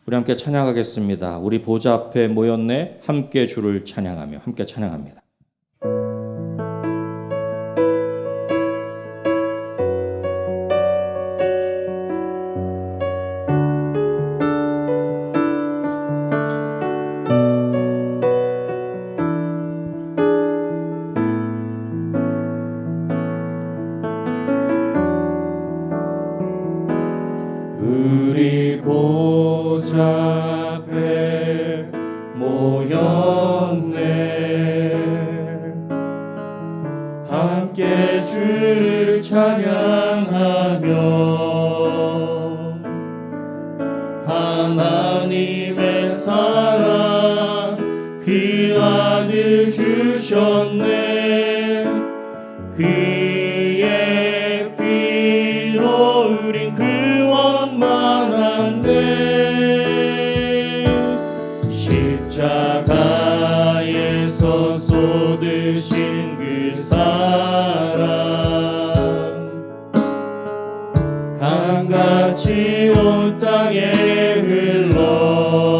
우리 함께 찬양하겠습니다. 우리 보좌 앞에 모였네 함께 주를 찬양하며 함께 찬양합니다. 우리 보좌 앞에 모였네 함께 주를 찬양하며 하나님의 사랑 그 아들 주셨네 그의 피로 우린 구원받았네 십자가에서 쏟으신 그 사랑 강같이 온 땅에 흘러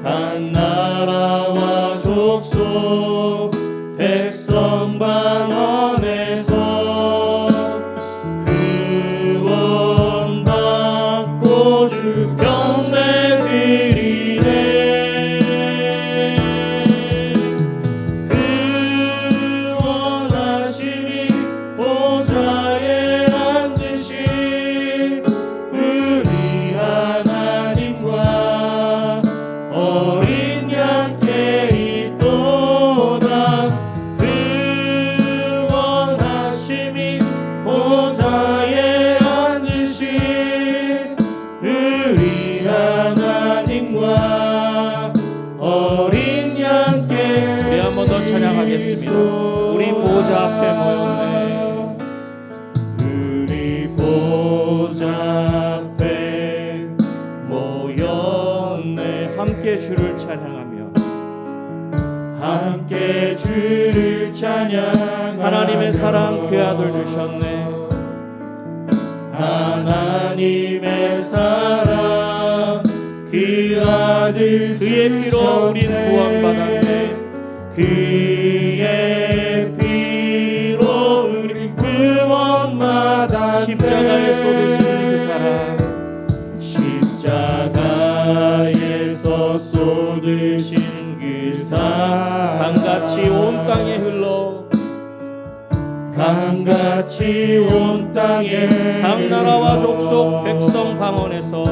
각 나라와 족속 백성 방언에서 구원받고 주 경배 드리네 구원하심이 보좌에 앉으신 우리 하나님과 어린 양께 있도다 구원하심이 보좌에 앉으신 우리 하나님과 어린 양께 우리 한 번 더 찬양하겠습니다. 우리 보좌 앞에 모였네 우리 보좌 앞에 모였네 함께 주를 찬양하며 함께 주를 찬양하며 하나님의 사랑 그 아들 주셨네 하나님의 사랑 그 아들 그의 피로 우린 주셨네. 구원받았네 그의 피로 우린 구원받았네 십자가에 쏟으신 그 사랑 십자가에서 쏟으신 그 사랑 강같이 온 땅에 흘러 강같이 온 땅에 각 나라와 족속 백성 방언에서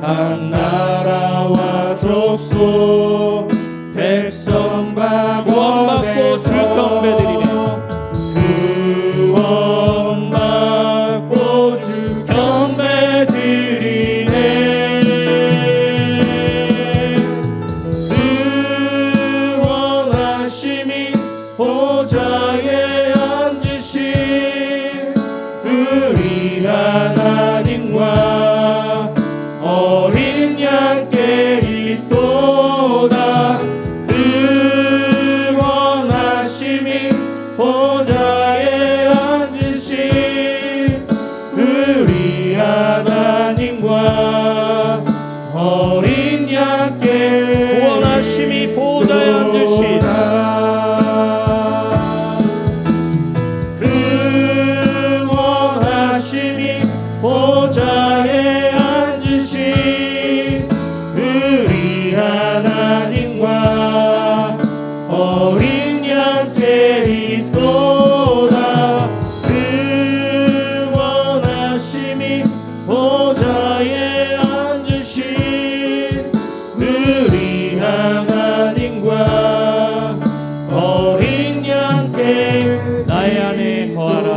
각 나라와 족속 백성 구원받고 주 경배드리네 구원받고 주 경배드리네 구원하심이 보좌에 앉으신 우리 하나님과 어린 양께 있도다 구원하심이 보좌에 앉으신 우리 하나님과 어린 양께 구원하심이 보좌에 앉으신 구원하심이 보좌에 앉으신 우리 하나님과 어린 양께 있도다 구원하심이 보좌에 앉으신 우리 하나님과 어린 양께 나의 안에 거하라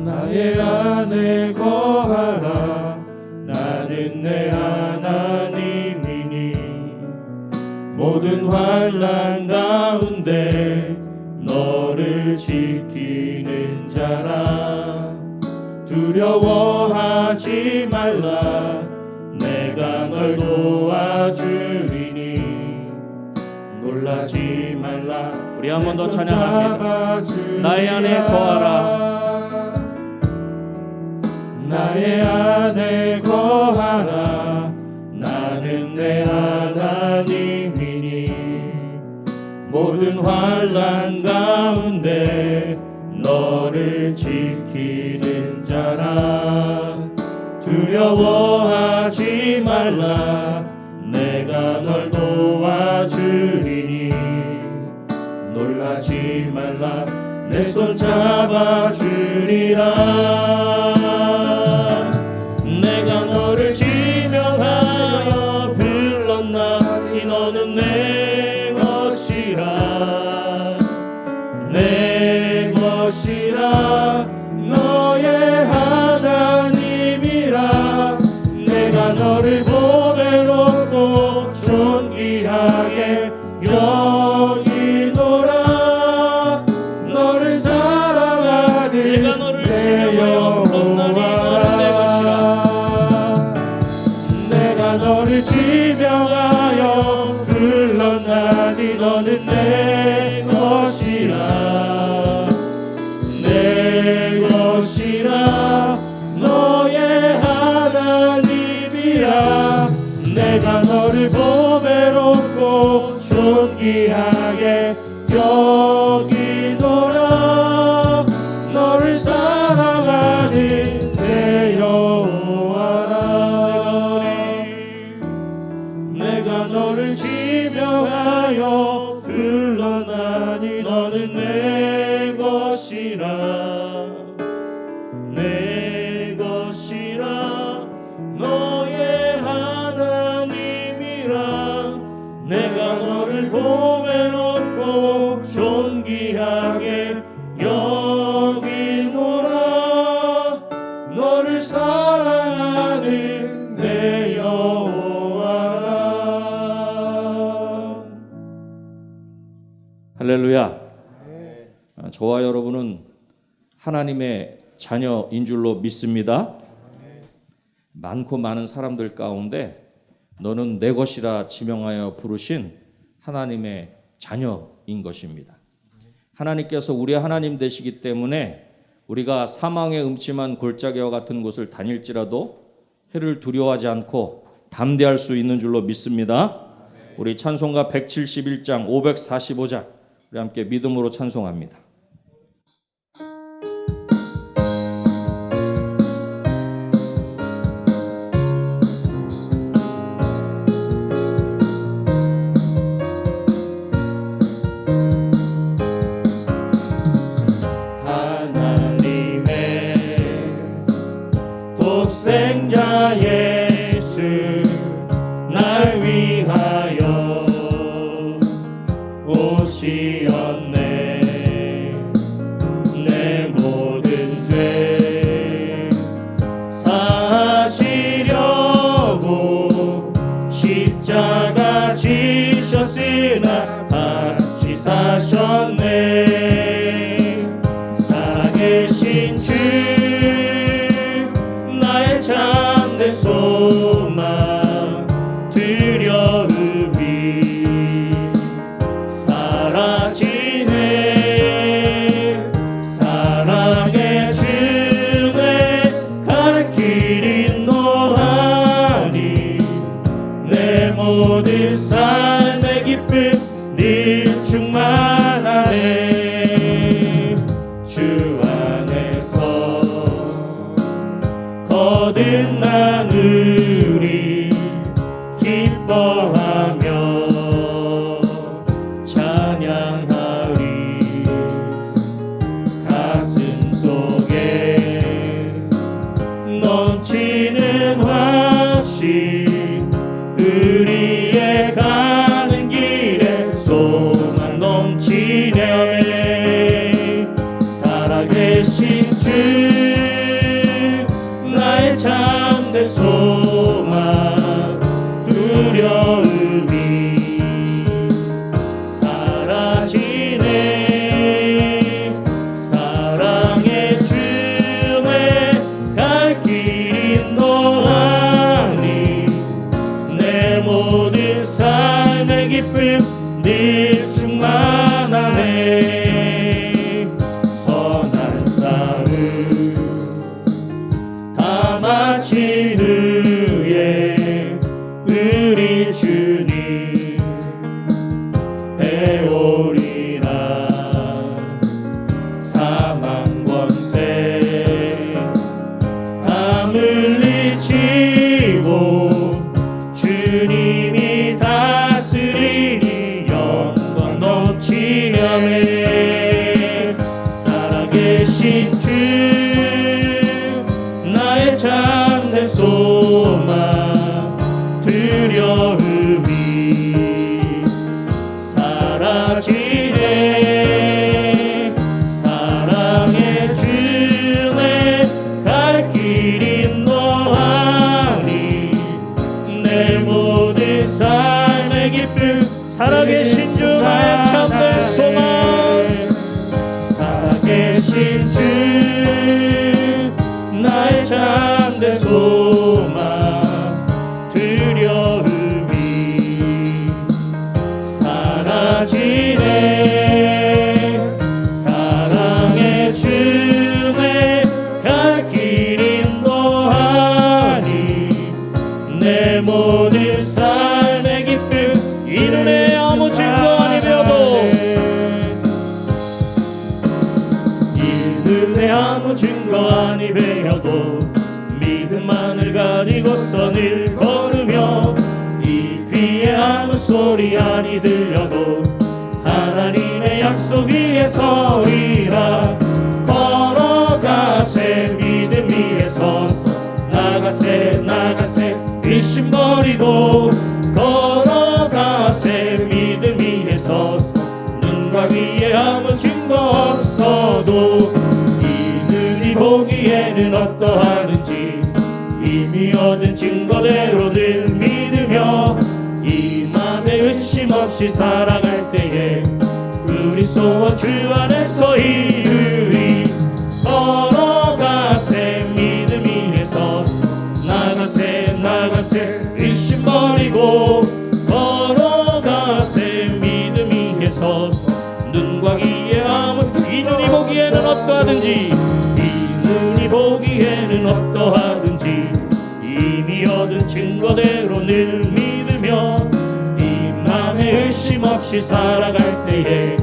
나의 안에 거하라 나는 내 하나님이니 모든 환난 가운데 너를 지키는 자라 두려워하지 말라 내가 널 도와주리니 놀라지 말라 우리 한 번 더 찬양합니다. 나의 안에 거하라 너를 지키는 자라. 두려워하지 말라. 내가 널 도와주리니. 놀라지 말라. 내 손 잡아주리라. 내가 너를 지명하여 불렀나니 너는 내 것이라. 내 것이라. 너의 하나님이라. 내가 너를 보배롭고 존귀하게 여기노라. 너를 사랑하는 내가 너를 내 여호와라. 내가 너를 지명하여 불렀나니 너는 내 것이라. 내 것이라. 너의 하나님이라. 내가 너를 보배롭고 존귀하게 여기노라. 너를 사랑하는 내 여호와라. 내가 너를 지명하여 불러나니 너는 내 것이라. 내 것이라. 너의 하나님이라. 내가 너를 보배롭고 존귀하게 여기노라. 너를 사랑하는 내 여호와라. 할렐루야. 저와 여러분은 하나님의 자녀인 줄로 믿습니다. 많고 많은 사람들 가운데 너는 내 것이라 지명하여 부르신 하나님의 자녀인 것입니다. 하나님께서 우리 하나님 되시기 때문에 우리가 사망의 음침한 골짜기와 같은 곳을 다닐지라도 해를 두려워하지 않고 담대할 수 있는 줄로 믿습니다. 우리 찬송가 171장 545장 우리 함께 믿음으로 찬송합니다. 독생자 예수 날 위하여 오시었네. 내 모든 죄 사하시려고 십자가 지셨으나 다시 사셨네. 살아계신 주 참된 소망 두려움이 사라지네. 사랑의 주에 갈 길이 노하니 내 모든 삶의 기쁨 늘 충만하네. 주 안에서 거듭난 우리 기뻐하며 찬양하리. 가슴 속에 넘치는 확신 우리의 가는 길에 소망 넘치네. 살아계신 주 나의 참된 소망 두려움이 사라지네. 사랑의 주에 갈 길이 노하니 내 모든 삶의 기쁨 늘 충만하네. 선한 싸움 다 마친 후 살아계신 주 나의 참된 소망 두려움이 사라지네. 사랑의 주내 갈 길인 너하니 내 모든 삶의 기쁨 살아계신 주 나의 참된 소망 살아계신 주 나의 참된 소망 두려움이 사라지네. 사랑의 주내 갈 길인 너하니 내 모든 삶의 기쁨 이 눈에 아무 증거 아니며도 이 눈에 아무 증거 아니 배여도 믿음만을 가지고서 늘 걸으며 이 귀에 아무 소리 아니 들려도 하나님의 약속 위에 서리라. 걸어가세 믿음 위에 서서 나가세 나가세 의심 버리고 걸어가세 믿음 위에 서서 눈과 귀에 아무 증거 없어도 이 눈이 보기에는 어떠하든지 이미 얻은 증거대로 늘 믿으며 이 맘에 의심 없이 살아갈 때에 우리 소원 주 안에서 이루리. 걸어가세 믿음 위에 서서 나가세 나가세 의심 버리고 걸어가세 믿음 위에 서서 눈과 귀에 아무 이 눈이 보기에는 어떠하든지 이 눈이 보기에는 어떠하든지 이미 얻은 증거대로 늘 믿으며 이 맘에 의심 없이 살아갈 때에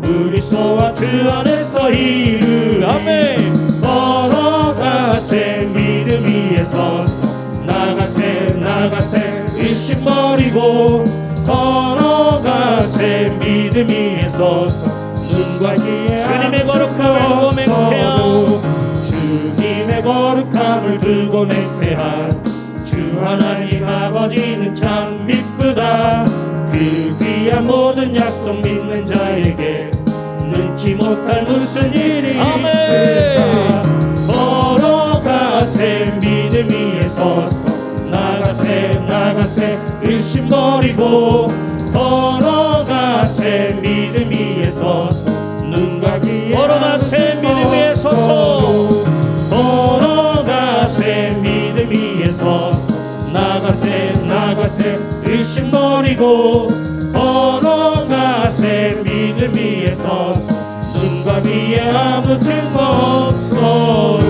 우리 소원 주 안에서 이루리. 아멘. 걸어가세 믿음 위에 서서 나가세 나가세 의심 버리고 걸어가세 믿음 위에 서서 눈과 귀에 주님의 거룩함을 두고 맹세하오. 주님의 거룩함을 두고 맹세한 주 하나님 아버지는 참 미쁘다. 그 귀한 모든 약속 믿는 자에게 눈치 못할 무슨 일이 있을까. 걸어가세 믿음 위에 서서 나가세 나가세 의심 버리고 걸어가세 믿음 위에 서서 눈과 귀에 걸어가세 믿음 위에 서서 걸어가세 믿음 위에 서서 나가세 나가세 의심 버리고 걸어가세 믿음 위에 서서 눈과 귀에 아무 증거 없어도.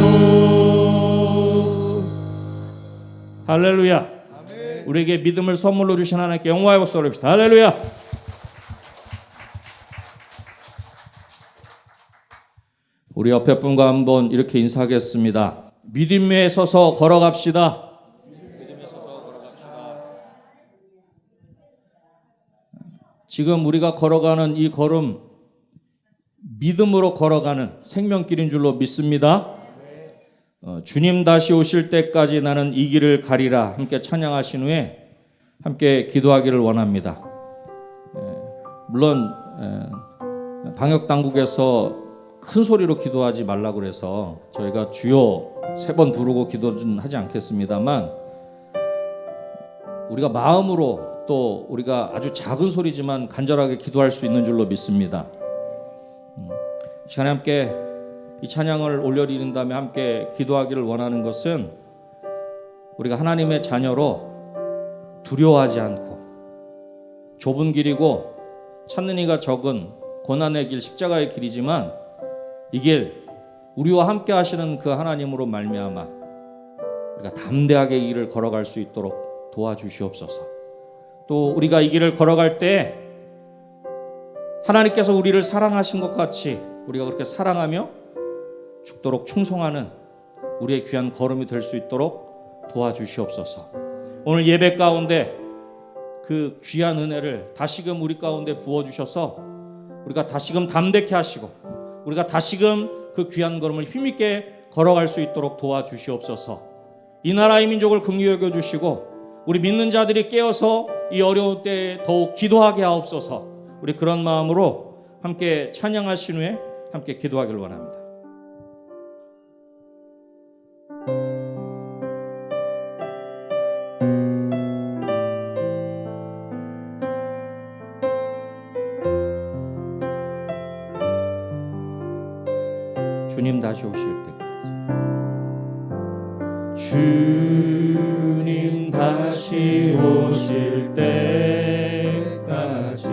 할렐루야. 우리에게 믿음을 선물로 주신 하나님께 영광의 박수 올립시다. 할렐루야. 우리 옆에 분과 한번 이렇게 인사하겠습니다. 믿음 위에 서서 걸어갑시다. 지금 우리가 걸어가는 이 걸음 믿음으로 걸어가는 생명길인 줄로 믿습니다. 주님 다시 오실 때까지 나는 이 길을 가리라 함께 찬양하신 후에 함께 기도하기를 원합니다. 물론 방역당국에서 큰 소리로 기도하지 말라고 그래서 저희가 주여 3번 부르고 기도는 하지 않겠습니다만 우리가 마음으로 또 우리가 아주 작은 소리지만 간절하게 기도할 수 있는 줄로 믿습니다. 이 시간에 함께 이 찬양을 올려드린 다음에 함께 기도하기를 원하는 것은 우리가 하나님의 자녀로 두려워하지 않고 좁은 길이고 찾는 이가 적은 고난의 길 십자가의 길이지만 이 길 우리와 함께 하시는 그 하나님으로 말미암아 우리가 담대하게 이 길을 걸어갈 수 있도록 도와주시옵소서. 또 우리가 이 길을 걸어갈 때 하나님께서 우리를 사랑하신 것 같이 우리가 그렇게 사랑하며 죽도록 충성하는 우리의 귀한 걸음이 될 수 있도록 도와주시옵소서. 오늘 예배 가운데 그 귀한 은혜를 다시금 우리 가운데 부어주셔서 우리가 다시금 담대케 하시고 우리가 다시금 그 귀한 걸음을 힘있게 걸어갈 수 있도록 도와주시옵소서. 이 나라의 민족을 긍휼히 여겨주시고 우리 믿는 자들이 깨어서 이 어려운 때에 더욱 기도하게 하옵소서. 우리 그런 마음으로 함께 찬양하신 후에 함께 기도하기를 원합니다. 주님 다시 오실 때까지, 주님 다시 오실 때까지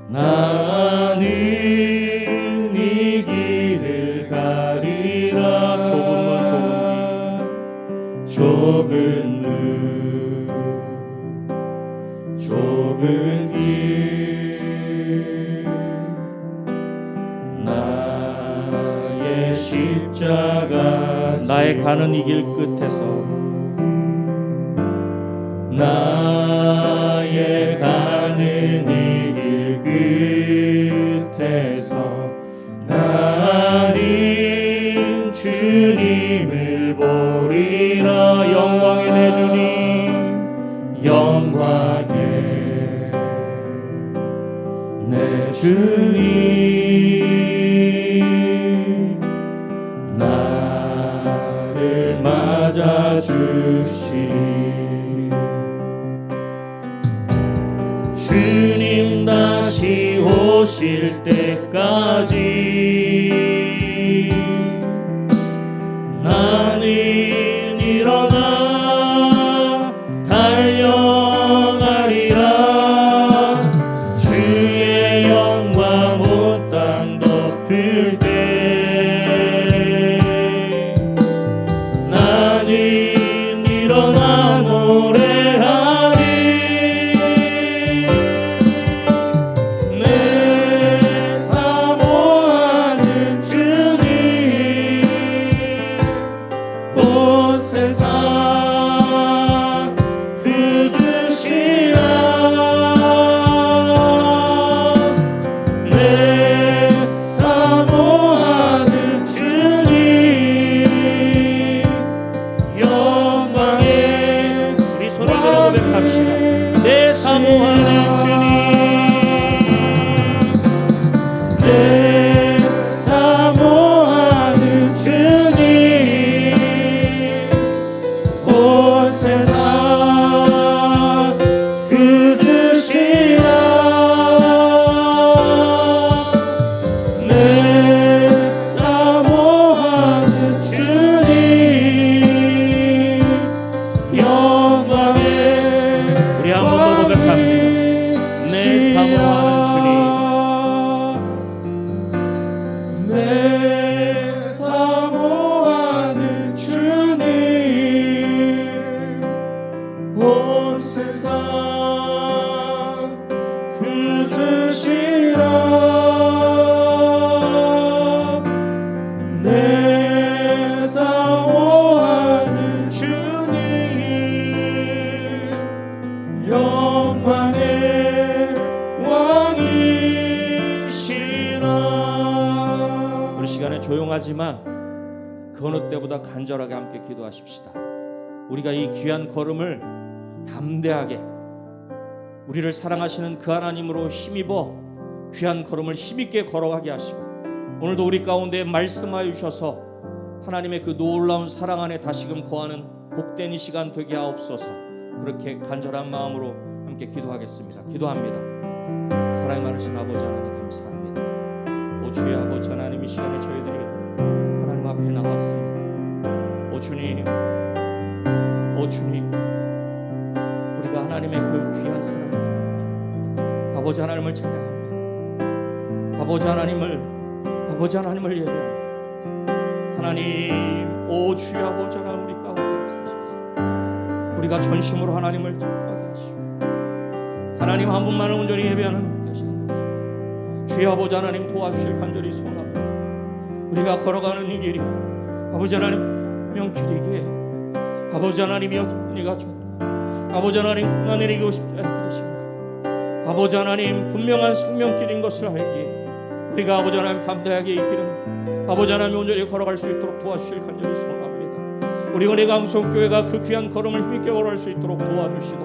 나는 이 길을 가리라. 좁은 길 나의 십자가 나의 가는 이 길 끝에서 나의 가는 이 길 끝에서 나는 주님을 보리라. 영광의 내 주님, 영광의 내 주님, 나를 맞아주시. 주님 다시 오실 때까지 나는 일어나 달려가리라. 주의 영광 온 땅 덮을 때 나는 일어나 노래하리. 내 사모하는 주님, 온 세상 그 주시라. 내 사모하는 주님, 영광의 우리 손을 들어 고백합시다. 내 사모하는 주님, 내 사모하는 주님, 온 세상 그 주시라. 내 사모하는 주님, 영광의 우리 한 번 더 고백합니다. 내 사모하는 주님, 내 사모하는 주님, 온 세상 그 주시라. 내 사모하는 주님, 영광의 왕이시라. 우리 시간에 조용하지만 그 어느 때보다 간절하게 함께 기도하십시다. 우리가 이 귀한 걸음을 담대하게 우리를 사랑하시는 그 하나님으로 힘입어 귀한 걸음을 힘있게 걸어가게 하시고, 오늘도 우리 가운데 말씀하여 주셔서 하나님의 그 놀라운 사랑 안에 다시금 거하는 복된 이 시간 되게 하옵소서. 그렇게 간절한 마음으로 함께 기도하겠습니다. 기도합니다. 사랑이 많으신 아버지 하나님 감사합니다. 오 주의 아버지 하나님, 이 시간에 저희들이 하나님 앞에 나왔습니다. 오 주님, 오 주님, 우리가 하나님의 그 귀한 사랑, 아버지 하나님을 찬양합니다. 아버지 하나님을 예배합니다. 하나님, 오 주의 아버지 하나님, 우리 가운데 역사하소서. 우리가 전심으로 하나님을 기뻐하게 하시고 하나님 한 분만을 온전히 예배하는 되시는 것입니다. 주의 아버지 하나님 도와주실 간절히 소원합니다. 우리가 걸어가는 이 길이 아버지 하나님 명길이기에 아버지 하나님이 어디가 좋고 아버지 하나님 고난 내리고 싶지 않게 되시고 아버지 하나님 분명한 생명길인 것을 알기에 우리가 아버지 하나님 담대하게 이 길은 아버지 하나님 온전히 걸어갈 수 있도록 도와주실 간절히 소원합니다. 우리 은혜 강성교회가 그 귀한 걸음을 힘있게 걸어갈 수 있도록 도와주시고,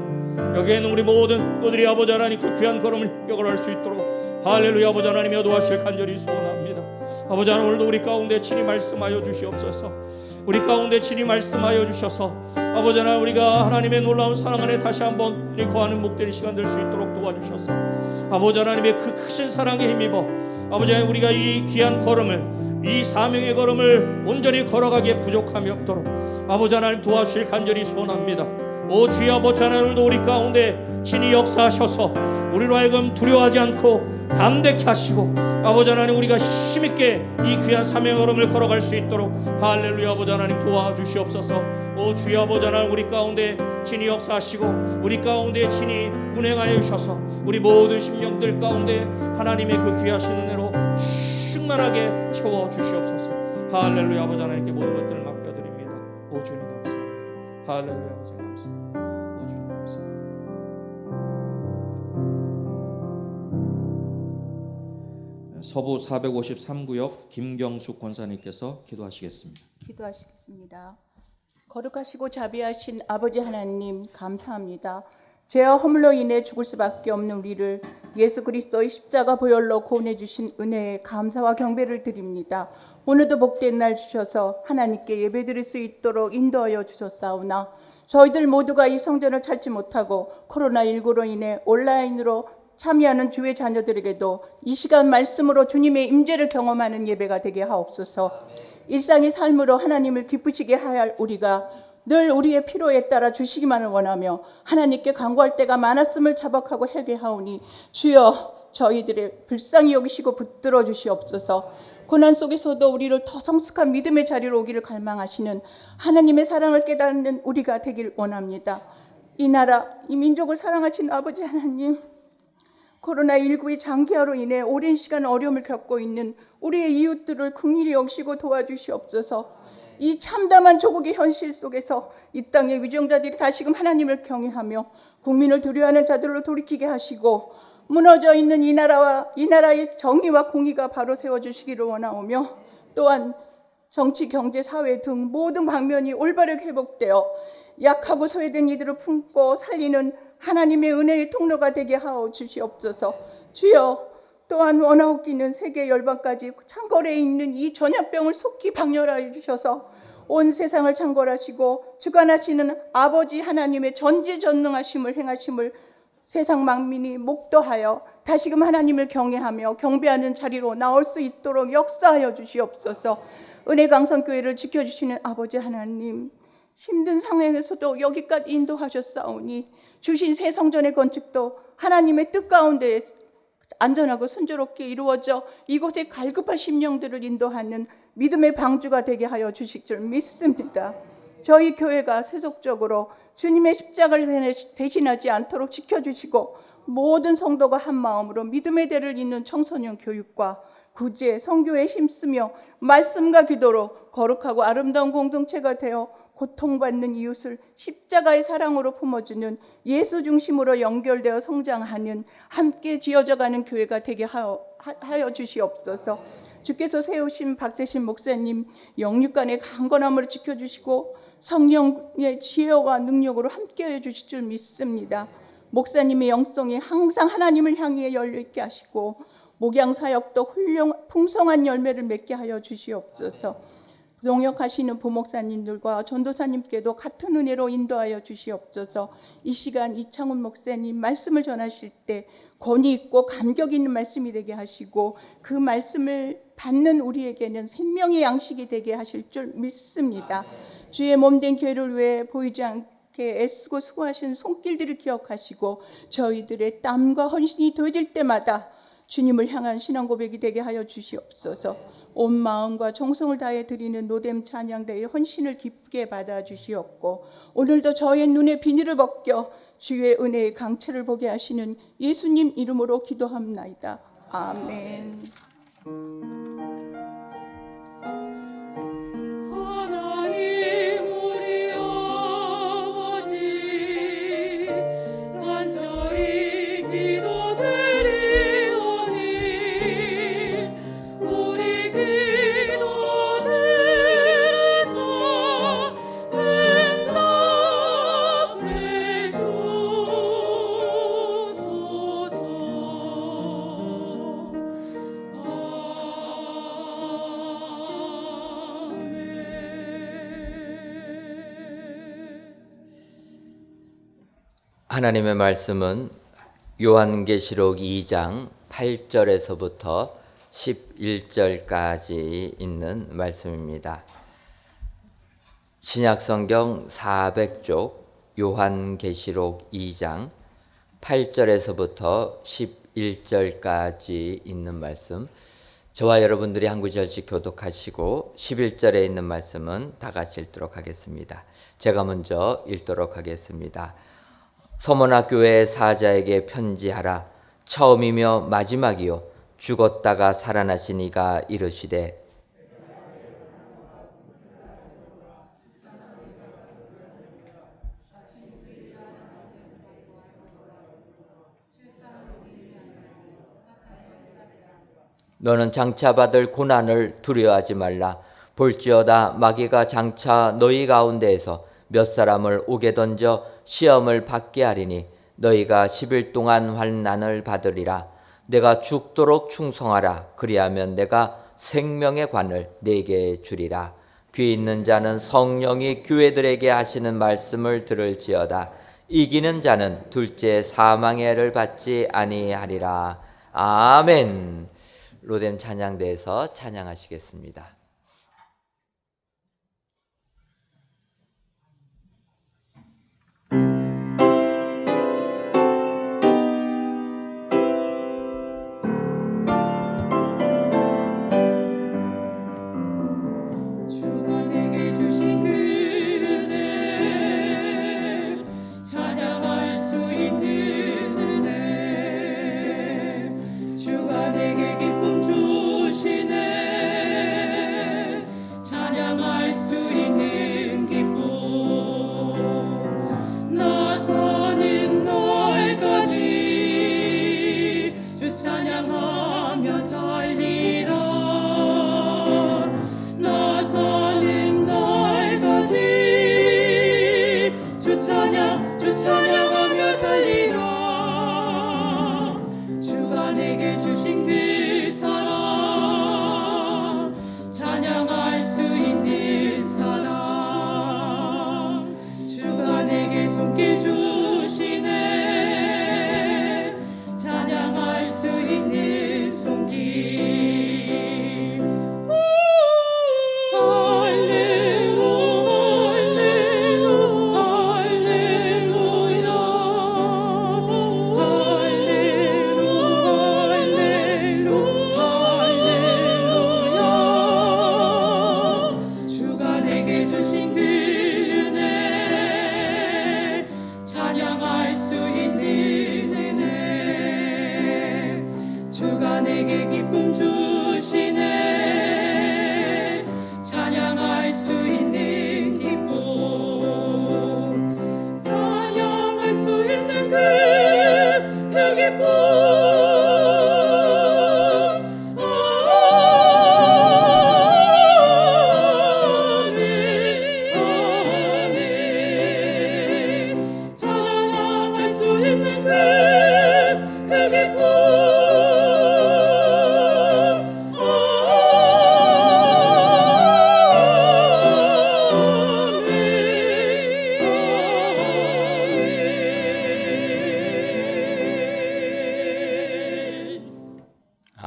여기에 있는 우리 모든 너들이 아버지 하나님 그 귀한 걸음을 힘있게 걸어갈 수 있도록 할렐루야 아버지 하나님이 도와주실 간절히 소원합니다. 아버지 하나님 오늘도 우리 가운데 친히 말씀하여 주시옵소서. 우리 가운데 친히 말씀하여 주셔서 아버지 하나님 우리가 하나님의 놀라운 사랑 안에 다시 한번 거하는 목된 시간 될 수 있도록 도와주셔서 아버지 하나님의 그 크신 사랑에 힘입어 아버지 하나님 우리가 이 귀한 걸음을, 이 사명의 걸음을 온전히 걸어가기에 부족함이 없도록 아버지 하나님 도와주실 간절히 소원합니다. 오 주여 아버지 하나님도 우리 가운데 친히 역사하셔서 우리로 하여금 두려워하지 않고 담대케 하시고 아버지 하나님 우리가 힘있게 이 귀한 사명의 걸음을 걸어갈 수 있도록 할렐루야 아버지 하나님 도와주시옵소서. 오 주여 아버지 하나님 우리 가운데 친히 역사하시고 우리 가운데 친히 운행하여 주셔서 우리 모든 심령들 가운데 하나님의 그 귀하신 은혜로 충만하게 채워주시옵소서. 할렐루야 아버지 하나님께 모든 것들을 맡겨드립니다. 오 주님 감사합니다. 할렐루야 아버지 감사합니다. 오 주님 감사합니다. 서부 453구역 김경숙 권사님께서 기도하시겠습니다. 기도하시겠습니다. 거룩하시고 자비하신 아버지 하나님 감사합니다. 죄와 허물로 인해 죽을 수밖에 없는 우리를 예수 그리스도의 십자가 보혈로 구원해 주신 은혜에 감사와 경배를 드립니다. 오늘도 복된 날 주셔서 하나님께 예배드릴 수 있도록 인도하여 주셨사오나 저희들 모두가 이 성전을 찾지 못하고 코로나19로 인해 온라인으로 참여하는 주의 자녀들에게도 이 시간 말씀으로 주님의 임재를 경험하는 예배가 되게 하옵소서. 일상의 삶으로 하나님을 기쁘시게 할 우리가 늘 우리의 필요에 따라 주시기만을 원하며 하나님께 간구할 때가 많았음을 자박하고 회개하오니 주여 저희들의 불쌍히 여기시고 붙들어 주시옵소서. 고난 속에서도 우리를 더 성숙한 믿음의 자리로 오기를 갈망하시는 하나님의 사랑을 깨닫는 우리가 되길 원합니다. 이 나라, 이 민족을 사랑하신 아버지 하나님, 코로나19의 장기화로 인해 오랜 시간 어려움을 겪고 있는 우리의 이웃들을 긍휼히 여기시고 도와주시옵소서. 이 참담한 조국의 현실 속에서 이 땅의 위정자들이 다시금 하나님을 경외하며 국민을 두려워하는 자들로 돌이키게 하시고 무너져 있는 이 나라와 이 나라의 정의와 공의가 바로 세워주시기를 원하오며 또한 정치, 경제, 사회 등 모든 방면이 올바르게 회복되어 약하고 소외된 이들을 품고 살리는 하나님의 은혜의 통로가 되게 하여 주시옵소서. 주여 또한 원하옵기는 세계 열방까지 창궐해 있는 이 전염병을 속히 박멸하여 주셔서 온 세상을 창궐하시고 주관하시는 아버지 하나님의 전지전능하심을 행하심을 세상 만민이 목도하여 다시금 하나님을 경외하며 경배하는 자리로 나올 수 있도록 역사하여 주시옵소서. 은혜강성교회를 지켜주시는 아버지 하나님, 힘든 상황에서도 여기까지 인도하셨사오니 주신 새 성전의 건축도 하나님의 뜻 가운데 안전하고 순조롭게 이루어져 이곳에 갈급한 심령들을 인도하는 믿음의 방주가 되게 하여 주실 줄 믿습니다. 저희 교회가 세속적으로 주님의 십자가를 대신하지 않도록 지켜주시고 모든 성도가 한 마음으로 믿음의 대를 잇는 청소년 교육과 구제, 선교에 힘쓰며 말씀과 기도로 거룩하고 아름다운 공동체가 되어 고통받는 이웃을 십자가의 사랑으로 품어주는 예수 중심으로 연결되어 성장하는 함께 지어져가는 교회가 되게 하여 주시옵소서. 주께서 세우신 박세신 목사님 영육간의 강건함으로 지켜주시고 성령의 지혜와 능력으로 함께해 주실 줄 믿습니다. 목사님의 영성이 항상 하나님을 향해 열려있게 하시고 목양사역도 풍성한 열매를 맺게 하여 주시옵소서. 동역하시는 부목사님들과 전도사님께도 같은 은혜로 인도하여 주시옵소서. 이 시간 이창훈 목사님 말씀을 전하실 때 권위 있고 감격 있는 말씀이 되게 하시고 그 말씀을 받는 우리에게는 생명의 양식이 되게 하실 줄 믿습니다. 주의 몸된 교회를 위해 보이지 않게 애쓰고 수고하신 손길들을 기억하시고 저희들의 땀과 헌신이 더해질 때마다 주님을 향한 신앙 고백이 되게 하여 주시옵소서. 온 마음과 정성을 다해 드리는 노뎀 찬양대의 헌신을 기쁘게 받아 주시옵고 오늘도 저의 눈에 비닐을 벗겨 주의 은혜의 강체를 보게 하시는 예수님 이름으로 기도합나이다. 아멘. 우리 기도 하나님의 말씀은 요한계시록 2장 8절에서부터 11절까지 있는 말씀입니다. 신약성경 400쪽 요한계시록 2장 8절에서부터 11절까지 있는 말씀, 저와 여러분들이 한 구절씩 교독하시고 11절에 있는 말씀은 다 같이 읽도록 하겠습니다. 제가 먼저 읽도록 하겠습니다. 서머나 교회의 사자에게 편지하라. 처음이며 마지막이요 죽었다가 살아나신 이가 이르시되 너는 장차 받을 고난을 두려워하지 말라. 볼지어다 마귀가 장차 너희 가운데에서 몇 사람을 옥에 던져 시험을 받게 하리니 너희가 10일 동안 환난을 받으리라. 내가 죽도록 충성하라. 그리하면 내가 생명의 관을 네게 주리라. 귀 있는 자는 성령이 교회들에게 하시는 말씀을 들을지어다. 이기는 자는 둘째 사망의 해를 받지 아니하리라. 아멘. 로뎀 찬양대에서 찬양하시겠습니다.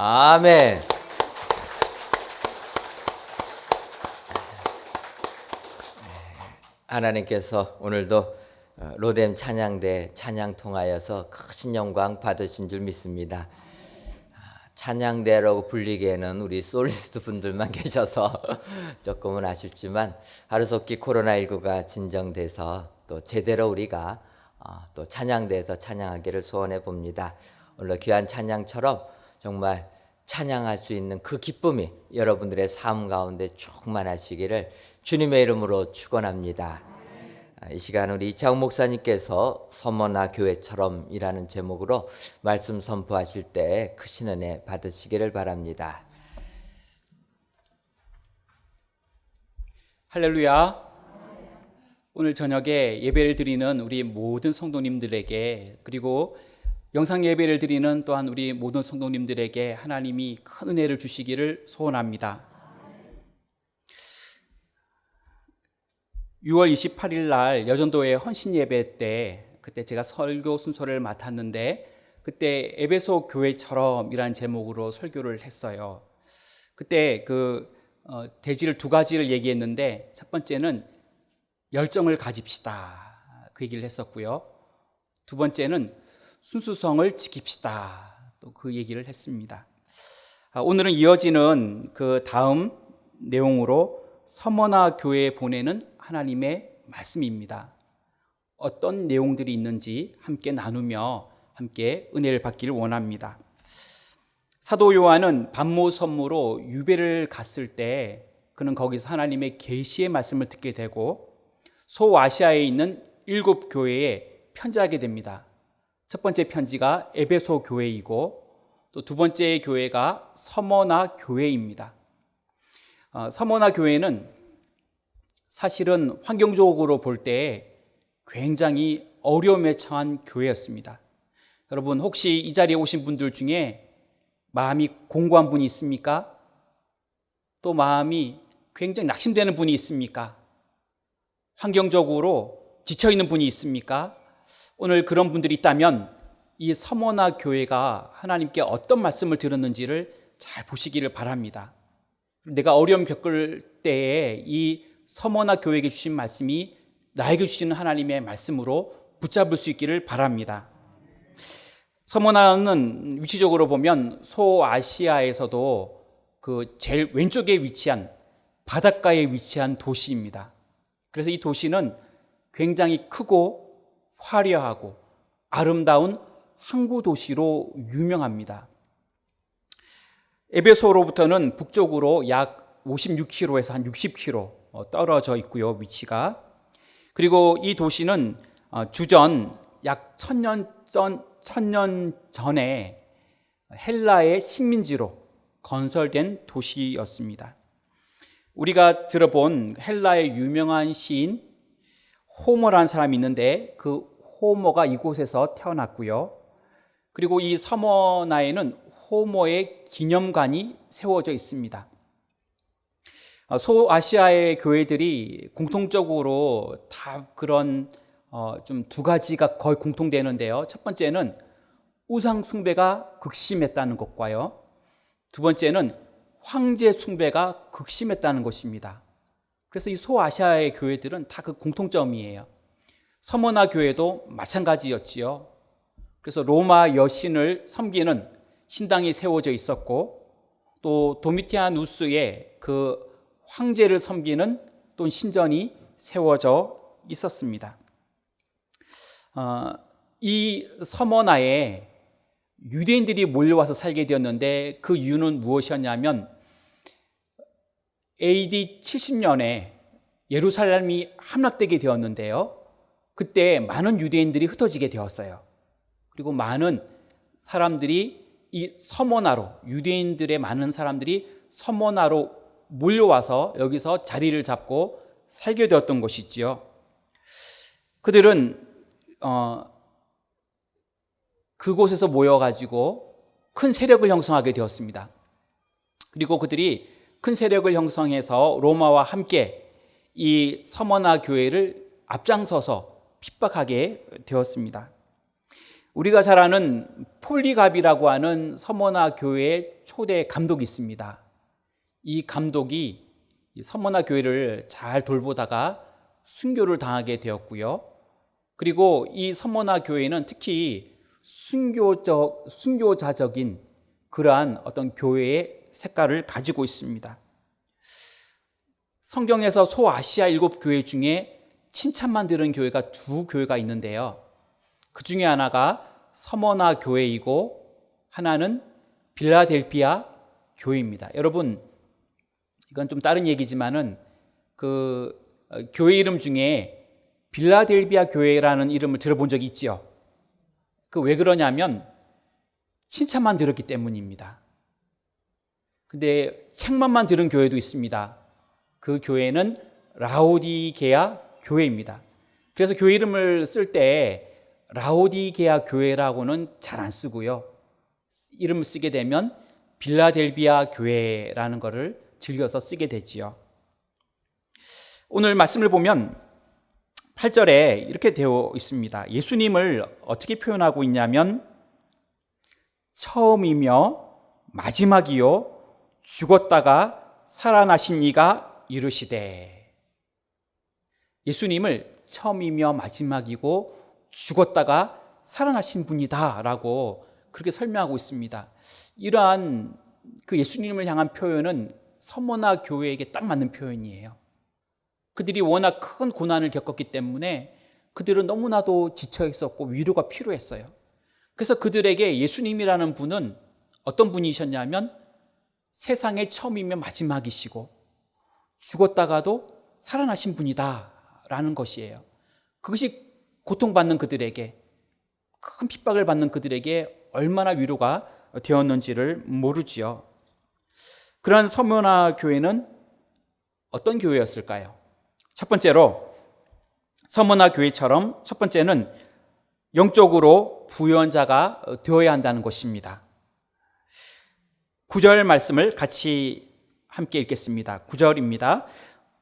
아멘. 하나님께서 오늘도 로뎀 찬양대 찬양 통하여서 크신 영광 받으신 줄 믿습니다. 찬양대라고 불리기에는 우리 솔리스트 분들만 계셔서 조금은 아쉽지만 하루속히 코로나19가 진정돼서 또 제대로 우리가 또 찬양대에서 찬양하기를 소원해 봅니다. 오늘 귀한 찬양처럼 정말 찬양할 수 있는 그 기쁨이 여러분들의 삶 가운데 충만하시기를 주님의 이름으로 축원합니다. 이 시간 우리 이창훈 목사님께서 서머나 교회처럼이라는 제목으로 말씀 선포하실 때 크신 은혜 받으시기를 바랍니다. 할렐루야. 오늘 저녁에 예배를 드리는 우리 모든 성도님들에게, 그리고 영상 예배를 드리는 또한 우리 모든 성도님들에게 하나님이 큰 은혜를 주시기를 소원합니다. 6월 28일 날 여전도회 헌신 예배 때 그때 제가 설교 순서를 맡았는데 그때 에베소 교회처럼이라는 제목으로 설교를 했어요. 그때 대지를 두 가지를 얘기했는데 첫 번째는 열정을 가집시다. 그 얘기를 했었고요. 두 번째는 순수성을 지킵시다. 또 그 얘기를 했습니다. 오늘은 이어지는 그 다음 내용으로 서머나 교회에 보내는 하나님의 말씀입니다. 어떤 내용들이 있는지 함께 나누며 함께 은혜를 받기를 원합니다. 사도 요한은 반모섬으로 유배를 갔을 때 그는 거기서 하나님의 계시의 말씀을 듣게 되고 소아시아에 있는 7 교회에 편지하게 됩니다. 첫 번째 편지가 에베소 교회이고 또 두 번째 교회가 서머나 교회입니다. 서머나 교회는 사실은 환경적으로 볼 때 굉장히 어려움에 처한 교회였습니다. 여러분 혹시 이 자리에 오신 분들 중에 마음이 공고한 분이 있습니까? 또 마음이 굉장히 낙심되는 분이 있습니까? 환경적으로 지쳐있는 분이 있습니까? 오늘 그런 분들이 있다면 이 서머나 교회가 하나님께 어떤 말씀을 들었는지를 잘 보시기를 바랍니다. 내가 어려움 겪을 때에 이 서머나 교회에게 주신 말씀이 나에게 주시는 하나님의 말씀으로 붙잡을 수 있기를 바랍니다. 서머나는 위치적으로 보면 소아시아에서도 그 제일 왼쪽에 위치한 바닷가에 위치한 도시입니다. 그래서 이 도시는 굉장히 크고 화려하고 아름다운 항구 도시로 유명합니다. 에베소로부터는 북쪽으로 약 56km에서 한 60km 떨어져 있고요, 위치가. 그리고 이 도시는 주전 약 1000년 전에 헬라의 식민지로 건설된 도시였습니다. 우리가 들어본 헬라의 유명한 시인 호머라는 사람이 있는데 그 호머가 이곳에서 태어났고요. 그리고 이 서머나에는 호머의 기념관이 세워져 있습니다. 소아시아의 교회들이 공통적으로 다 그런 좀 두 가지가 거의 공통되는데요. 첫 번째는 우상 숭배가 극심했다는 것과요. 두 번째는 황제 숭배가 극심했다는 것입니다. 그래서 이 소아시아의 교회들은 다 그 공통점이에요. 서머나 교회도 마찬가지였지요. 그래서 로마 여신을 섬기는 신당이 세워져 있었고 또 도미티아누스의 그 황제를 섬기는 또 신전이 세워져 있었습니다. 이 서머나에 유대인들이 몰려와서 살게 되었는데 그 이유는 무엇이었냐면 AD 70년에 예루살렘이 함락되게 되었는데요. 그때 많은 유대인들이 흩어지게 되었어요. 그리고 많은 사람들이 이 서머나로, 유대인들의 많은 사람들이 서머나로 몰려와서 여기서 자리를 잡고 살게 되었던 것이지요. 그들은 그곳에서 모여가지고 큰 세력을 형성하게 되었습니다. 그리고 그들이 큰 세력을 형성해서 로마와 함께 이 서머나 교회를 앞장서서 핍박하게 되었습니다. 우리가 잘 아는 폴리갑이라고 하는 서머나 교회의 초대 감독이 있습니다. 이 감독이 서머나 교회를 잘 돌보다가 순교를 당하게 되었고요. 그리고 이 서머나 교회는 특히 순교자적인 그러한 어떤 교회의 색깔을 가지고 있습니다. 성경에서 소아시아 7 교회 중에 칭찬만 들은 교회가 2 교회가 있는데요. 그 중에 하나가 서머나 교회이고 하나는 빌라델피아 교회입니다. 여러분, 이건 좀 다른 얘기지만은 그 교회 이름 중에 빌라델피아 교회라는 이름을 들어본 적이 있죠. 그 왜 그러냐면 칭찬만 들었기 때문입니다. 근데 책만만 들은 교회도 있습니다. 그 교회는 라오디게아 교회입니다. 그래서 교회 이름을 쓸 때 라오디게아 교회라고는 잘 안 쓰고요. 이름을 쓰게 되면 빌라델비아 교회라는 것을 즐겨서 쓰게 되지요. 오늘 말씀을 보면 8절에 이렇게 되어 있습니다. 예수님을 어떻게 표현하고 있냐면 처음이며 마지막이요 죽었다가 살아나신 이가 이르시되. 예수님을 처음이며 마지막이고 죽었다가 살아나신 분이다 라고 그렇게 설명하고 있습니다. 이러한 그 예수님을 향한 표현은 서머나 교회에게 딱 맞는 표현이에요. 그들이 워낙 큰 고난을 겪었기 때문에 그들은 너무나도 지쳐 있었고 위로가 필요했어요. 그래서 그들에게 예수님이라는 분은 어떤 분이셨냐면 세상의 처음이며 마지막이시고 죽었다가도 살아나신 분이다 라는 것이에요. 그것이 고통받는 그들에게, 큰 핍박을 받는 그들에게 얼마나 위로가 되었는지를 모르지요. 그러한 서머나 교회는 어떤 교회였을까요? 첫 번째로 서머나 교회처럼 첫 번째는 영적으로 부유한 자가 되어야 한다는 것입니다. 9절 말씀을 같이 함께 읽겠습니다. 9절입니다.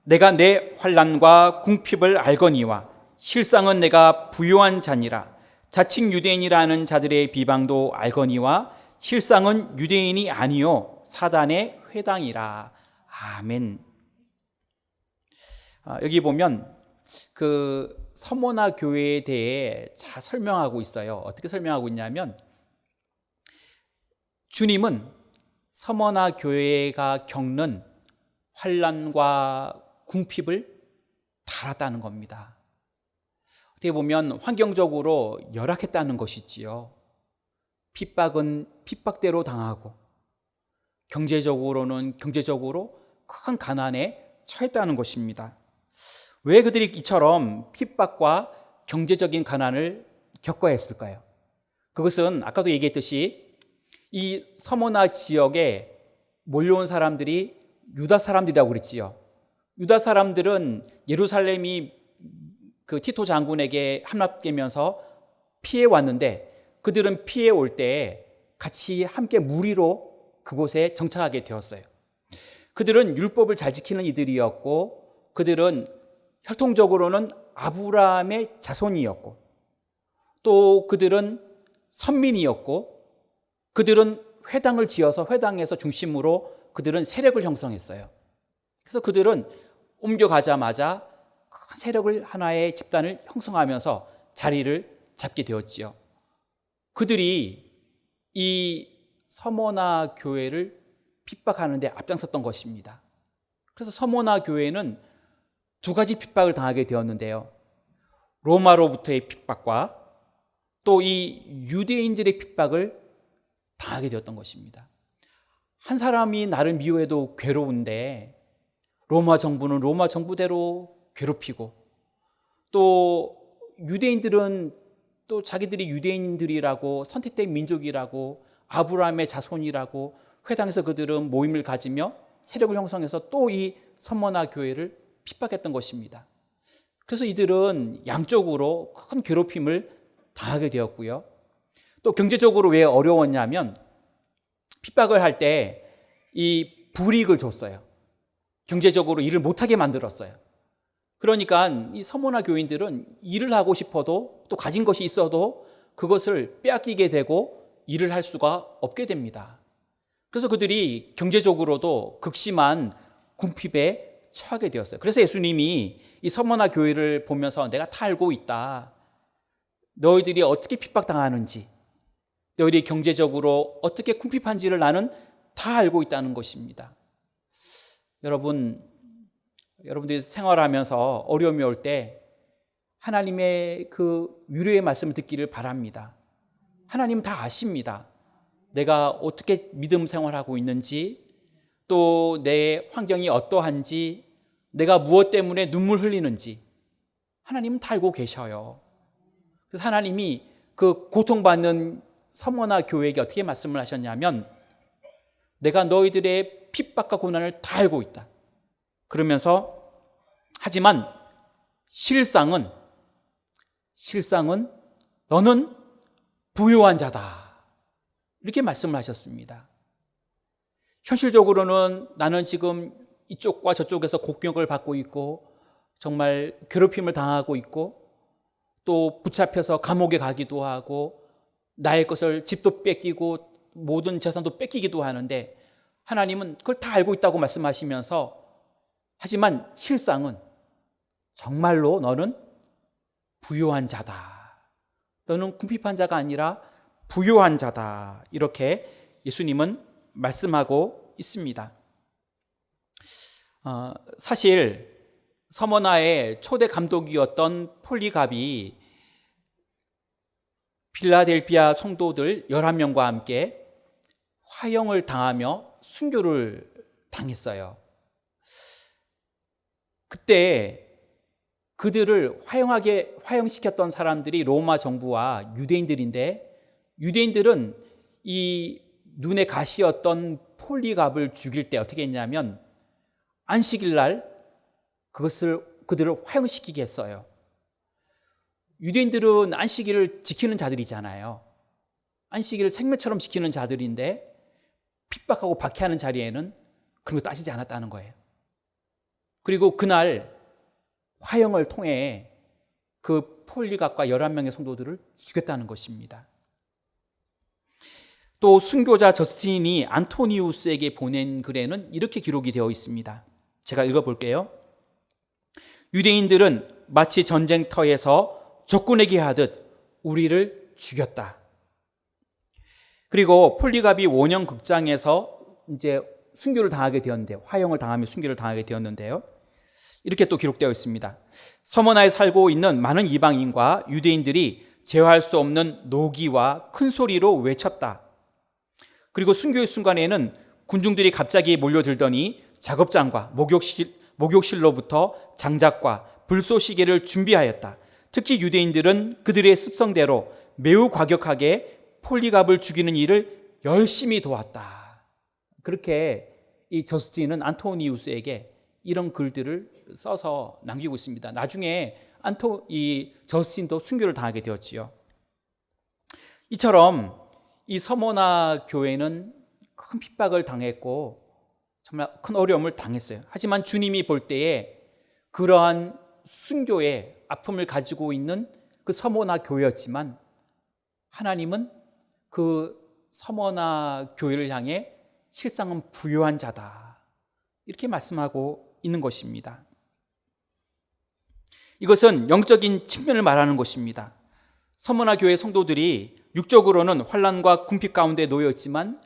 내가 내 환난과 궁핍을 알거니와 실상은 내가 부유한 자니라. 자칭 유대인이라는 자들의 비방도 알거니와 실상은 유대인이 아니요 사단의 회당이라. 아멘. 여기 보면 그 서머나 교회에 대해 잘 설명하고 있어요. 어떻게 설명하고 있냐면 주님은 서머나 교회가 겪는 환난과 궁핍을 다 알았다는 겁니다. 어떻게 보면 환경적으로 열악했다는 것이지요. 핍박은 핍박대로 당하고 경제적으로 큰 가난에 처했다는 것입니다. 왜 그들이 이처럼 핍박과 경제적인 가난을 겪어야 했을까요? 그것은 아까도 얘기했듯이 이 서머나 지역에 몰려온 사람들이 유다 사람들이라고 그랬지요. 유다 사람들은 예루살렘이 그 티토 장군에게 함락되면서 피해 왔는데 그들은 피해 올 때 같이 함께 무리로 그곳에 정착하게 되었어요. 그들은 율법을 잘 지키는 이들이었고 그들은 혈통적으로는 아브라함의 자손이었고 또 그들은 선민이었고 그들은 회당을 지어서 회당에서 중심으로 그들은 세력을 형성했어요. 그래서 그들은 옮겨가자마자 큰 세력을 하나의 집단을 형성하면서 자리를 잡게 되었지요. 그들이 이 서머나 교회를 핍박하는 데 앞장섰던 것입니다. 그래서 서머나 교회는 두 가지 핍박을 당하게 되었는데요. 로마로부터의 핍박과 또 이 유대인들의 핍박을 당하게 되었던 것입니다. 한 사람이 나를 미워해도 괴로운데 로마 정부는 로마 정부대로 괴롭히고 또 유대인들은 또 자기들이 유대인들이라고 선택된 민족이라고 아브라함의 자손이라고 회당에서 그들은 모임을 가지며 세력을 형성해서 또 이 서머나 교회를 핍박했던 것입니다. 그래서 이들은 양쪽으로 큰 괴롭힘을 당하게 되었고요. 또 경제적으로 왜 어려웠냐면 핍박을 할 때 이 불이익을 줬어요. 경제적으로 일을 못하게 만들었어요. 그러니까 이 서머나 교인들은 일을 하고 싶어도 또 가진 것이 있어도 그것을 빼앗기게 되고 일을 할 수가 없게 됩니다. 그래서 그들이 경제적으로도 극심한 궁핍에 처하게 되었어요. 그래서 예수님이 이 서머나 교회를 보면서 내가 다 알고 있다. 너희들이 어떻게 핍박당하는지, 너희들이 경제적으로 어떻게 궁핍한지를 나는 다 알고 있다는 것입니다. 여러분들이 생활하면서 어려움이 올 때 하나님의 그 위로의 말씀을 듣기를 바랍니다. 하나님 다 아십니다. 내가 어떻게 믿음 생활하고 있는지, 또 내 환경이 어떠한지, 내가 무엇 때문에 눈물 흘리는지 하나님은 다 알고 계셔요. 그래서 하나님이 그 고통받는 서머나 교회에게 어떻게 말씀을 하셨냐면 내가 너희들의 핍박과 고난을 다 알고 있다. 그러면서 하지만 실상은 너는 부유한 자다. 이렇게 말씀을 하셨습니다. 현실적으로는 나는 지금 이쪽과 저쪽에서 공격을 받고 있고 정말 괴롭힘을 당하고 있고 또 붙잡혀서 감옥에 가기도 하고 나의 것을 집도 뺏기고 모든 재산도 뺏기기도 하는데 하나님은 그걸 다 알고 있다고 말씀하시면서 하지만 실상은 정말로 너는 부요한 자다. 너는 궁핍한 자가 아니라 부요한 자다. 이렇게 예수님은 말씀하고 있습니다. 사실 서머나의 초대 감독이었던 폴리갑이 필라델피아 성도들 11명과 함께 화형을 당하며 순교를 당했어요. 그때 그들을 화형시켰던 사람들이 로마 정부와 유대인들인데, 유대인들은 이 눈에 가시였던 폴리갑을 죽일 때 어떻게 했냐면 안식일 날 그들을 화형시키게 했어요. 유대인들은 안식일을 지키는 자들이잖아요. 안식일을 생명처럼 지키는 자들인데 핍박하고 박해하는 자리에는 그런 거 따지지 않았다는 거예요. 그리고 그날 화형을 통해 그 폴리갑과 11명의 성도들을 죽였다는 것입니다. 또 순교자 저스틴이 안토니우스에게 보낸 글에는 이렇게 기록이 되어 있습니다. 제가 읽어볼게요. 유대인들은 마치 전쟁터에서 적군에게 하듯 우리를 죽였다. 그리고 폴리갑이 원형 극장에서 이제 순교를 당하게 되었는데, 화형을 당하며 순교를 당하게 되었는데요. 이렇게 또 기록되어 있습니다. 서머나에 살고 있는 많은 이방인과 유대인들이 제어할 수 없는 노기와 큰 소리로 외쳤다. 그리고 순교의 순간에는 군중들이 갑자기 몰려들더니 작업장과 목욕실로부터 장작과 불쏘시개를 준비하였다. 특히 유대인들은 그들의 습성대로 매우 과격하게 폴리갑을 죽이는 일을 열심히 도왔다. 그렇게 이 저스틴은 안토니우스에게 이런 글들을 써서 남기고 있습니다. 나중에 이 저스틴도 순교를 당하게 되었지요. 이처럼 이 서머나 교회는 큰 핍박을 당했고 정말 큰 어려움을 당했어요. 하지만 주님이 볼 때에 그러한 순교의 아픔을 가지고 있는 그 서머나 교회였지만 하나님은 그 서머나 교회를 향해 실상은 부요한 자다. 이렇게 말씀하고 있는 것입니다. 이것은 영적인 측면을 말하는 것입니다. 서머나 교회 성도들이 육적으로는 환난과 궁핍 가운데 놓여 있지만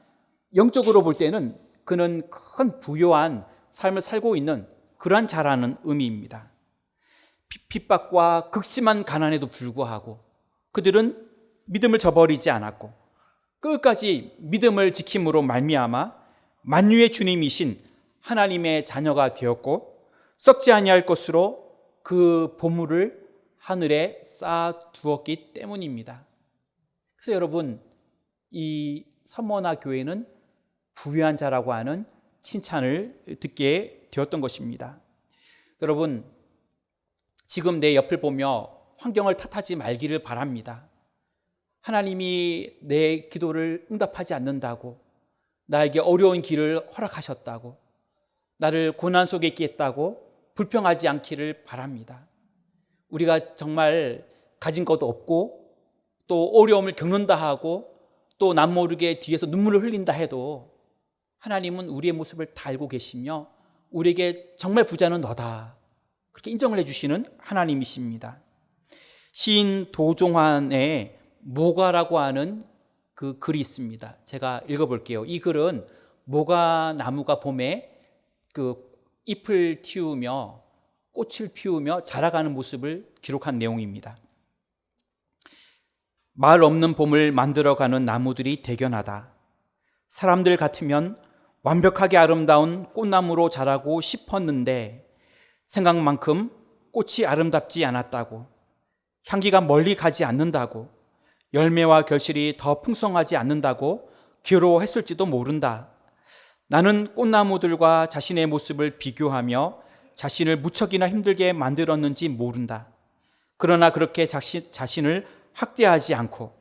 영적으로 볼 때는 그는 큰 부요한 삶을 살고 있는 그러한 자라는 의미입니다. 핍박과 극심한 가난에도 불구하고 그들은 믿음을 저버리지 않았고 끝까지 믿음을 지킴으로 말미암아 만유의 주님이신 하나님의 자녀가 되었고 썩지 아니할 것으로 그 보물을 하늘에 쌓아두었기 때문입니다. 그래서 여러분, 이 서머나 교회는 부유한 자라고 하는 칭찬을 듣게 되었던 것입니다. 여러분, 지금 내 옆을 보며 환경을 탓하지 말기를 바랍니다. 하나님이 내 기도를 응답하지 않는다고, 나에게 어려운 길을 허락하셨다고, 나를 고난 속에 있게 했다고 불평하지 않기를 바랍니다. 우리가 정말 가진 것도 없고 또 어려움을 겪는다 하고 또 남 모르게 뒤에서 눈물을 흘린다 해도 하나님은 우리의 모습을 다 알고 계시며 우리에게 정말 부자는 너다, 그렇게 인정을 해주시는 하나님이십니다. 시인 도종환의 모가라고 하는 그 글이 있습니다. 제가 읽어볼게요. 이 글은 모가 나무가 봄에 그 잎을 틔우며 꽃을 피우며 자라가는 모습을 기록한 내용입니다. 말 없는 봄을 만들어가는 나무들이 대견하다. 사람들 같으면 완벽하게 아름다운 꽃나무로 자라고 싶었는데 생각만큼 꽃이 아름답지 않았다고, 향기가 멀리 가지 않는다고, 열매와 결실이 더 풍성하지 않는다고 괴로워했을지도 모른다. 나는 꽃나무들과 자신의 모습을 비교하며 자신을 무척이나 힘들게 만들었는지 모른다. 그러나 그렇게 자신을 학대하지 않고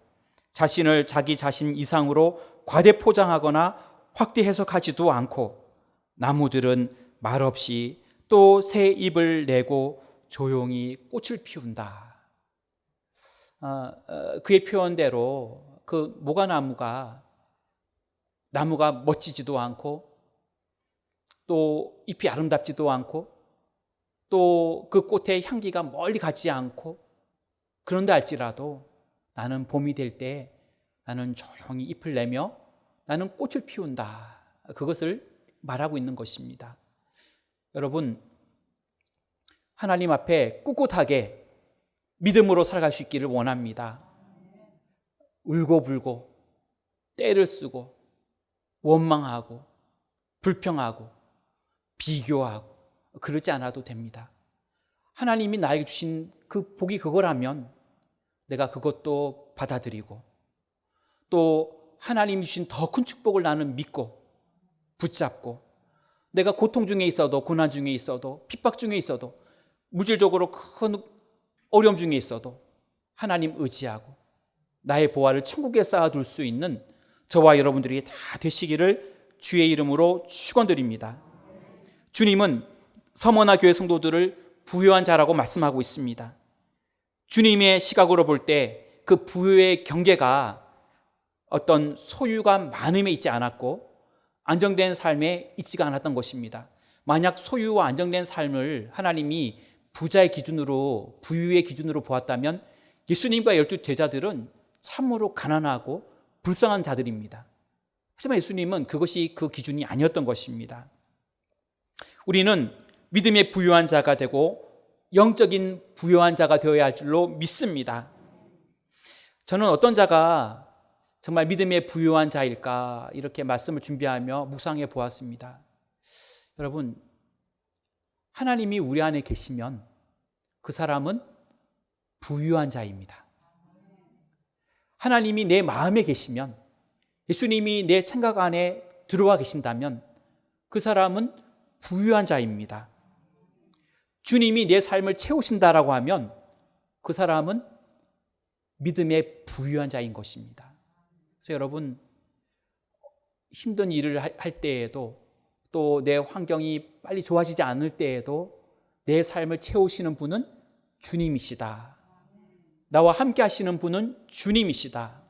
자신을 자기 자신 이상으로 과대 포장하거나 확대 해석하지도 않고 나무들은 말없이 또 새 잎을 내고 조용히 꽃을 피운다. 그의 표현대로 그 모가나무가 멋지지도 않고 또 잎이 아름답지도 않고 또 그 꽃의 향기가 멀리 가지 않고, 그런다 할지라도 나는 봄이 될 때 나는 조용히 잎을 내며 나는 꽃을 피운다. 그것을 말하고 있는 것입니다. 여러분, 하나님 앞에 꿋꿋하게 믿음으로 살아갈 수 있기를 원합니다. 울고불고 떼를 쓰고 원망하고 불평하고 비교하고 그러지 않아도 됩니다. 하나님이 나에게 주신 그 복이 그거라면 내가 그것도 받아들이고 또 하나님이 주신 더 큰 축복을 나는 믿고 붙잡고, 내가 고통 중에 있어도 고난 중에 있어도 핍박 중에 있어도 물질적으로 큰 어려움 중에 있어도 하나님 의지하고 나의 보화를 천국에 쌓아둘 수 있는 저와 여러분들이 다 되시기를 주의 이름으로 축원드립니다. 주님은 서머나 교회 성도들을 부유한 자라고 말씀하고 있습니다. 주님의 시각으로 볼 때 그 부유의 경계가 어떤 소유가 많음에 있지 않았고 안정된 삶에 있지가 않았던 것입니다. 만약 소유와 안정된 삶을 하나님이 부자의 기준으로, 부유의 기준으로 보았다면 예수님과 12 제자들은 참으로 가난하고 불쌍한 자들입니다. 하지만 예수님은 그것이 그 기준이 아니었던 것입니다. 우리는 믿음의 부유한 자가 되고 영적인 부유한 자가 되어야 할 줄로 믿습니다. 저는 어떤 자가 정말 믿음의 부유한 자일까 이렇게 말씀을 준비하며 묵상해 보았습니다. 여러분, 하나님이 우리 안에 계시면 그 사람은 부유한 자입니다. 하나님이 내 마음에 계시면, 예수님이 내 생각 안에 들어와 계신다면 그 사람은 부유한 자입니다. 주님이 내 삶을 채우신다라고 하면 그 사람은 믿음의 부유한 자인 것입니다. 그래서 여러분, 힘든 일을 할 때에도 또 내 환경이 빨리 좋아지지 않을 때에도 내 삶을 채우시는 분은 주님이시다. 나와 함께 하시는 분은 주님이시다.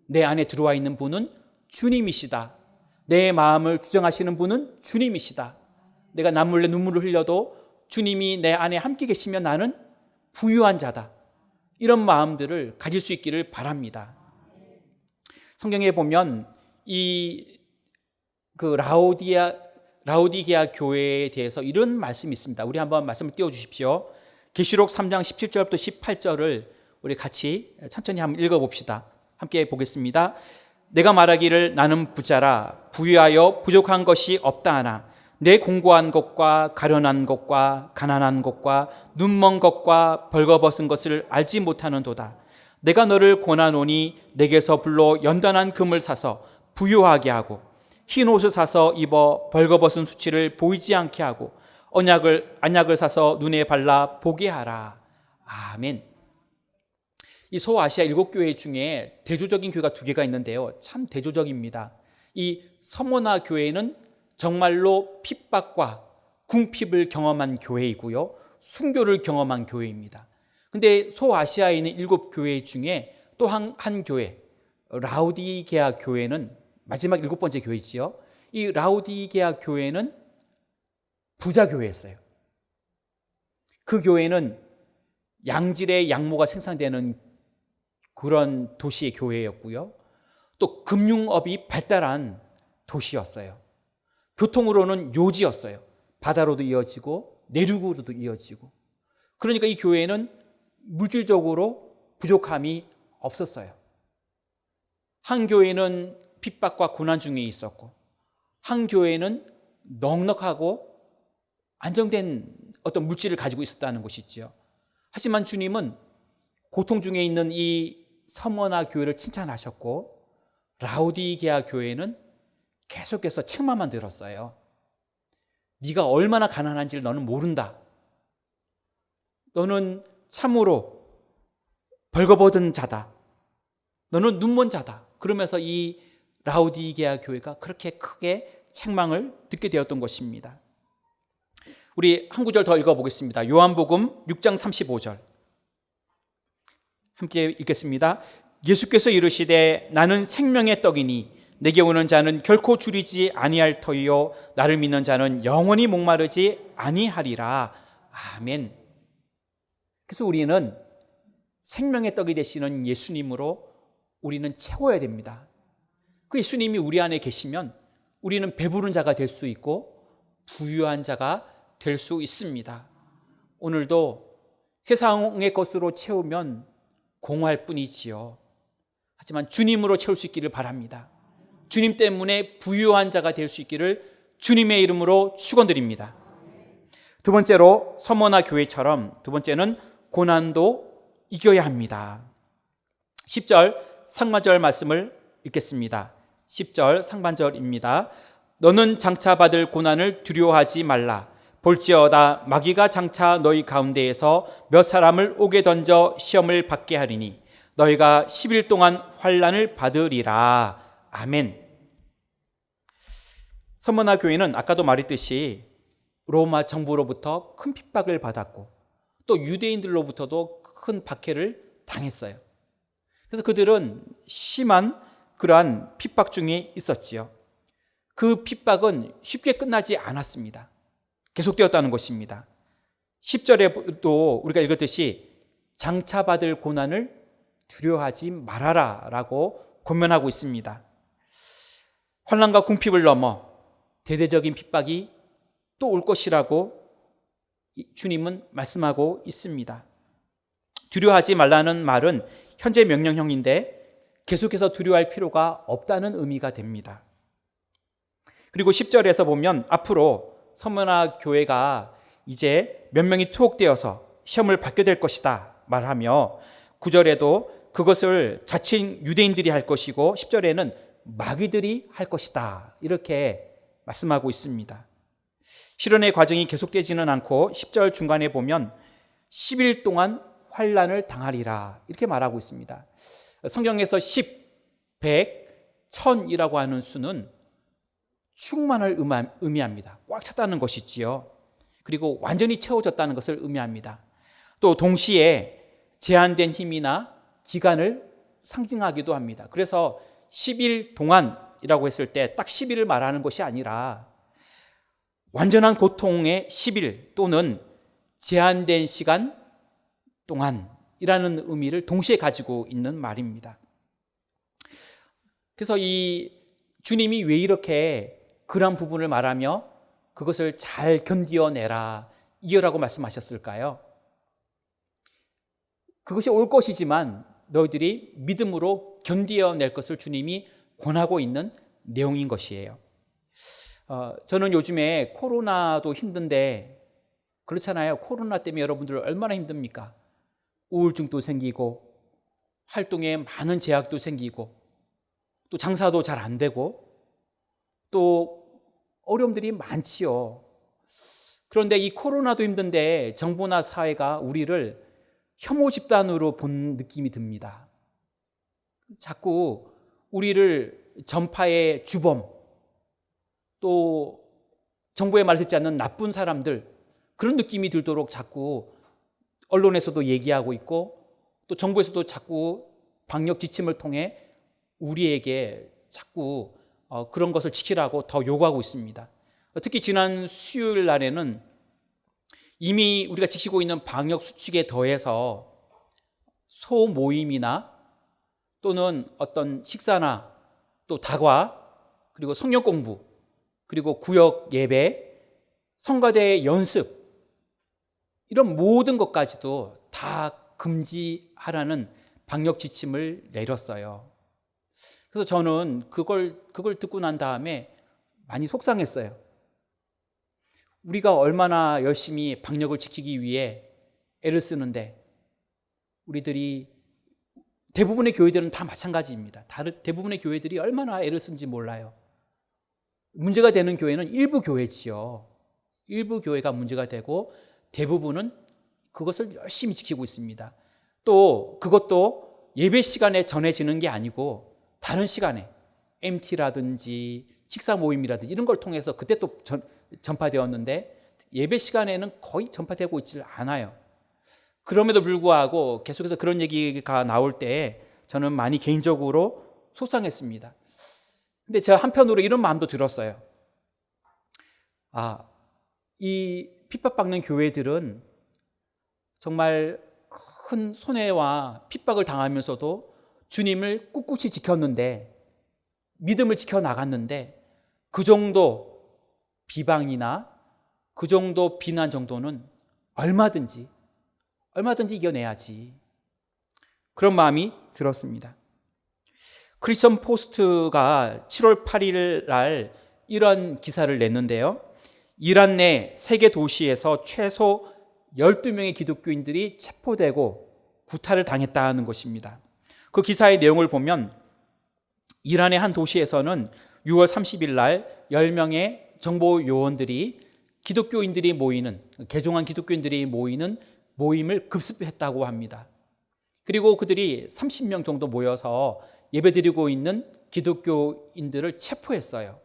내 안에 들어와 있는 분은 주님이시다. 내 마음을 주정하시는 분은 주님이시다. 내가 남몰래 눈물을 흘려도 주님이 내 안에 함께 계시면 나는 부유한 자다. 이런 마음들을 가질 수 있기를 바랍니다. 성경에 보면 라오디게아 교회에 대해서 이런 말씀이 있습니다. 우리 한번 말씀을 띄워주십시오. 계시록 3장 17절부터 18절을 우리 같이 천천히 한번 읽어봅시다. 함께 보겠습니다. 내가 말하기를 나는 부자라 부유하여 부족한 것이 없다 하나 내 공고한 것과 가련한 것과 가난한 것과 눈먼 것과 벌거벗은 것을 알지 못하는도다. 내가 너를 권하노니 내게서 불로 연단한 금을 사서 부유하게 하고 흰 옷을 사서 입어 벌거벗은 수치를 보이지 않게 하고 언약을 사서 눈에 발라 보게 하라. 아멘. 이 소아시아 7교회 중에 대조적인 교회가 2개가 있는데요, 참 대조적입니다. 이 서머나 교회는 정말로 핍박과 궁핍을 경험한 교회이고요, 순교를 경험한 교회입니다. 근데 소아시아에 있는 7교회 중에 또 한 교회, 라오디게아 교회는 마지막 7번째 교회지요. 이 라오디게아 교회는 부자 교회였어요. 그 교회는 양질의 양모가 생산되는 그런 도시의 교회였고요, 또 금융업이 발달한 도시였어요. 교통으로는 요지였어요. 바다로도 이어지고 내륙으로도 이어지고. 그러니까 이 교회는 물질적으로 부족함이 없었어요. 한 교회는 핍박과 고난 중에 있었고 한 교회는 넉넉하고 안정된 어떤 물질을 가지고 있었다는 것이죠. 하지만 주님은 고통 중에 있는 이 서머나 교회를 칭찬하셨고 라오디게아 교회는 계속해서 책망만 들었어요. 네가 얼마나 가난한지를 너는 모른다. 너는 참으로 벌거벗은 자다. 너는 눈먼 자다. 그러면서 이 라오디게아 교회가 그렇게 크게 책망을 듣게 되었던 것입니다. 우리 한 구절 더 읽어보겠습니다. 요한복음 6장 35절 함께 읽겠습니다. 예수께서 이르시되 나는 생명의 떡이니 내게 오는 자는 결코 줄이지 아니할 터이요 나를 믿는 자는 영원히 목마르지 아니하리라. 아멘. 그래서 우리는 생명의 떡이 되시는 예수님으로 우리는 채워야 됩니다. 그 예수님이 우리 안에 계시면 우리는 배부른 자가 될 수 있고 부유한 자가 될 수 있습니다. 오늘도 세상의 것으로 채우면 공허할 뿐이지요. 하지만 주님으로 채울 수 있기를 바랍니다. 주님 때문에 부유한 자가 될 수 있기를 주님의 이름으로 축원드립니다. 두 번째로 서머나 교회처럼 두 번째는 고난도 이겨야 합니다. 10절 상반절 말씀을 읽겠습니다. 10절 상반절입니다. 너는 장차 받을 고난을 두려워하지 말라. 볼지어다 마귀가 장차 너희 가운데에서 몇 사람을 옥에 던져 시험을 받게 하리니 너희가 10일 동안 환난을 받으리라. 아멘. 서머나 교회는 아까도 말했듯이 로마 정부로부터 큰 핍박을 받았고 또 유대인들로부터도 큰 박해를 당했어요. 그래서 그들은 심한 그러한 핍박 중에 있었지요. 그 핍박은 쉽게 끝나지 않았습니다. 계속되었다는 것입니다. 10절에도 우리가 읽었듯이 장차 받을 고난을 두려워하지 말아라 라고 권면하고 있습니다. 환난과 궁핍을 넘어 대대적인 핍박이 또 올 것이라고 주님은 말씀하고 있습니다. 두려워하지 말라는 말은 현재 명령형인데 계속해서 두려워할 필요가 없다는 의미가 됩니다. 그리고 10절에서 보면 앞으로 서머나 교회가 이제 몇 명이 투옥되어서 시험을 받게 될 것이다 말하며 9절에도 그것을 자칭 유대인들이 할 것이고 10절에는 마귀들이 할 것이다 이렇게 말씀하고 있습니다. 실현의 과정이 계속되지는 않고 10절 중간에 보면 10일 동안 환난을 당하리라 이렇게 말하고 있습니다. 성경에서 10, 100, 1000이라고 하는 수는 충만을 의미합니다. 꽉 찼다는 것이지요. 그리고 완전히 채워졌다는 것을 의미합니다. 또 동시에 제한된 힘이나 기간을 상징하기도 합니다. 그래서 10일 동안이라고 했을 때 딱 10일을 말하는 것이 아니라 완전한 고통의 10일 또는 제한된 시간 동안이라는 의미를 동시에 가지고 있는 말입니다. 그래서 이 주님이 왜 이렇게 그런 부분을 말하며 그것을 잘 견디어내라, 이겨라고 말씀하셨을까요? 그것이 올 것이지만 너희들이 믿음으로 견디어낼 것을 주님이 권하고 있는 내용인 것이에요. 저는 요즘에 코로나도 힘든데 그렇잖아요. 코로나 때문에 여러분들 얼마나 힘듭니까? 우울증도 생기고 활동에 많은 제약도 생기고 또 장사도 잘 안 되고 또 어려움들이 많지요. 그런데 이 코로나도 힘든데 정부나 사회가 우리를 혐오 집단으로 본 느낌이 듭니다. 자꾸 우리를 전파의 주범, 또 정부의 말 듣지 않는 나쁜 사람들, 그런 느낌이 들도록 자꾸 언론에서도 얘기하고 있고 또 정부에서도 자꾸 방역 지침을 통해 우리에게 자꾸 그런 것을 지키라고 더 요구하고 있습니다. 특히 지난 수요일 날에는 이미 우리가 지키고 있는 방역 수칙에 더해서 소모임이나 또는 어떤 식사나 또 다과 그리고 성경 공부 그리고 구역 예배, 성가대 연습 이런 모든 것까지도 다 금지하라는 방역 지침을 내렸어요. 그래서 저는 그걸 듣고 난 다음에 많이 속상했어요. 우리가 얼마나 열심히 방역을 지키기 위해 애를 쓰는데 우리들이 대부분의 교회들은 다 마찬가지입니다. 대부분의 교회들이 얼마나 애를 쓴지 몰라요. 문제가 되는 교회는 일부 교회지요. 일부 교회가 문제가 되고 대부분은 그것을 열심히 지키고 있습니다. 또 그것도 예배 시간에 전해지는 게 아니고 다른 시간에 MT라든지 식사 모임이라든지 이런 걸 통해서 그때 또 전파되었는데 예배 시간에는 거의 전파되고 있지 않아요. 그럼에도 불구하고 계속해서 그런 얘기가 나올 때 저는 많이 개인적으로 속상했습니다. 근데 제가 한편으로 이런 마음도 들었어요. 이 핍박받는 교회들은 정말 큰 손해와 핍박을 당하면서도 주님을 꿋꿋이 지켰는데, 믿음을 지켜나갔는데, 그 정도 비방이나 그 정도 비난 정도는 얼마든지 이겨내야지. 그런 마음이 들었습니다. 크리스천 포스트가 7월 8일 날 이런 기사를 냈는데요. 이란 내 세 개 도시에서 최소 12명의 기독교인들이 체포되고 구타를 당했다는 것입니다. 그 기사의 내용을 보면 이란의 한 도시에서는 6월 30일 날 10명의 정보 요원들이 기독교인들이 모이는, 개종한 기독교인들이 모이는 모임을 급습했다고 합니다. 그리고 그들이 30명 정도 모여서 예배드리고 있는 기독교인들을 체포했어요.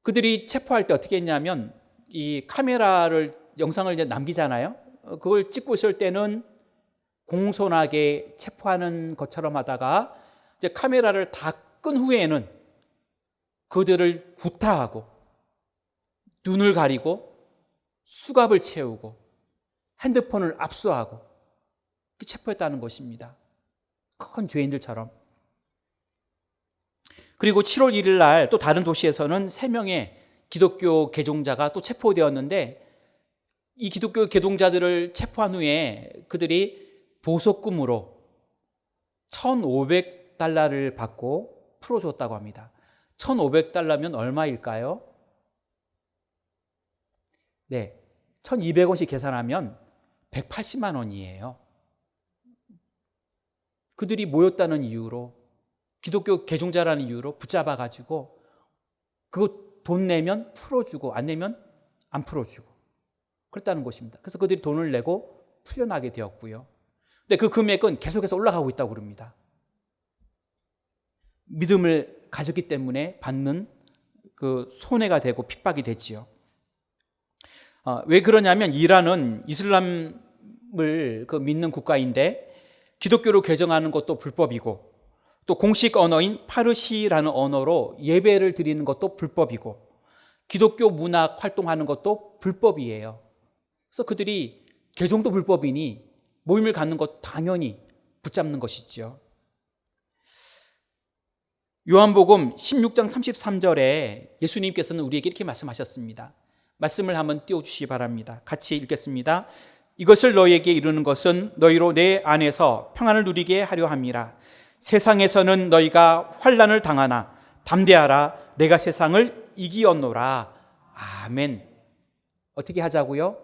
그들이 체포할 때 어떻게 했냐면, 이 카메라를, 영상을 이제 남기잖아요. 그걸 찍고 있을 때는 공손하게 체포하는 것처럼 하다가 이제 카메라를 다 끈 후에는 그들을 구타하고 눈을 가리고 수갑을 채우고 핸드폰을 압수하고 체포했다는 것입니다. 큰 죄인들처럼. 그리고 7월 1일 날 또 다른 도시에서는 3명의 기독교 개종자가 또 체포되었는데, 이 기독교 개종자들을 체포한 후에 그들이 보석금으로 1,500달러를 받고 풀어줬다고 합니다. 1,500달러면 얼마일까요? 네, 1,200원씩 계산하면 180만 원이에요. 그들이 모였다는 이유로, 기독교 개종자라는 이유로 붙잡아가지고 그거 돈 내면 풀어주고 안 내면 안 풀어주고 그랬다는 것입니다. 그래서 그들이 돈을 내고 풀려나게 되었고요. 근데 그 금액은 계속해서 올라가고 있다고 그럽니다. 믿음을 가졌기 때문에 받는 그 손해가 되고 핍박이 됐지요. 왜 그러냐면 이란은 이슬람을 믿는 국가인데 기독교로 개정하는 것도 불법이고, 또 공식 언어인 파르시라는 언어로 예배를 드리는 것도 불법이고, 기독교 문학 활동하는 것도 불법이에요. 그래서 그들이 개종도 불법이니 모임을 갖는 것 당연히 붙잡는 것이죠. 요한복음 16장 33절에 예수님께서는 우리에게 이렇게 말씀하셨습니다. 말씀을 한번 띄워주시기 바랍니다. 같이 읽겠습니다. 이것을 너희에게 이루는 것은 너희로 내 안에서 평안을 누리게 하려 함이라. 세상에서는 너희가 환난을 당하나 담대하라. 내가 세상을 이기었노라. 아멘. 어떻게 하자고요?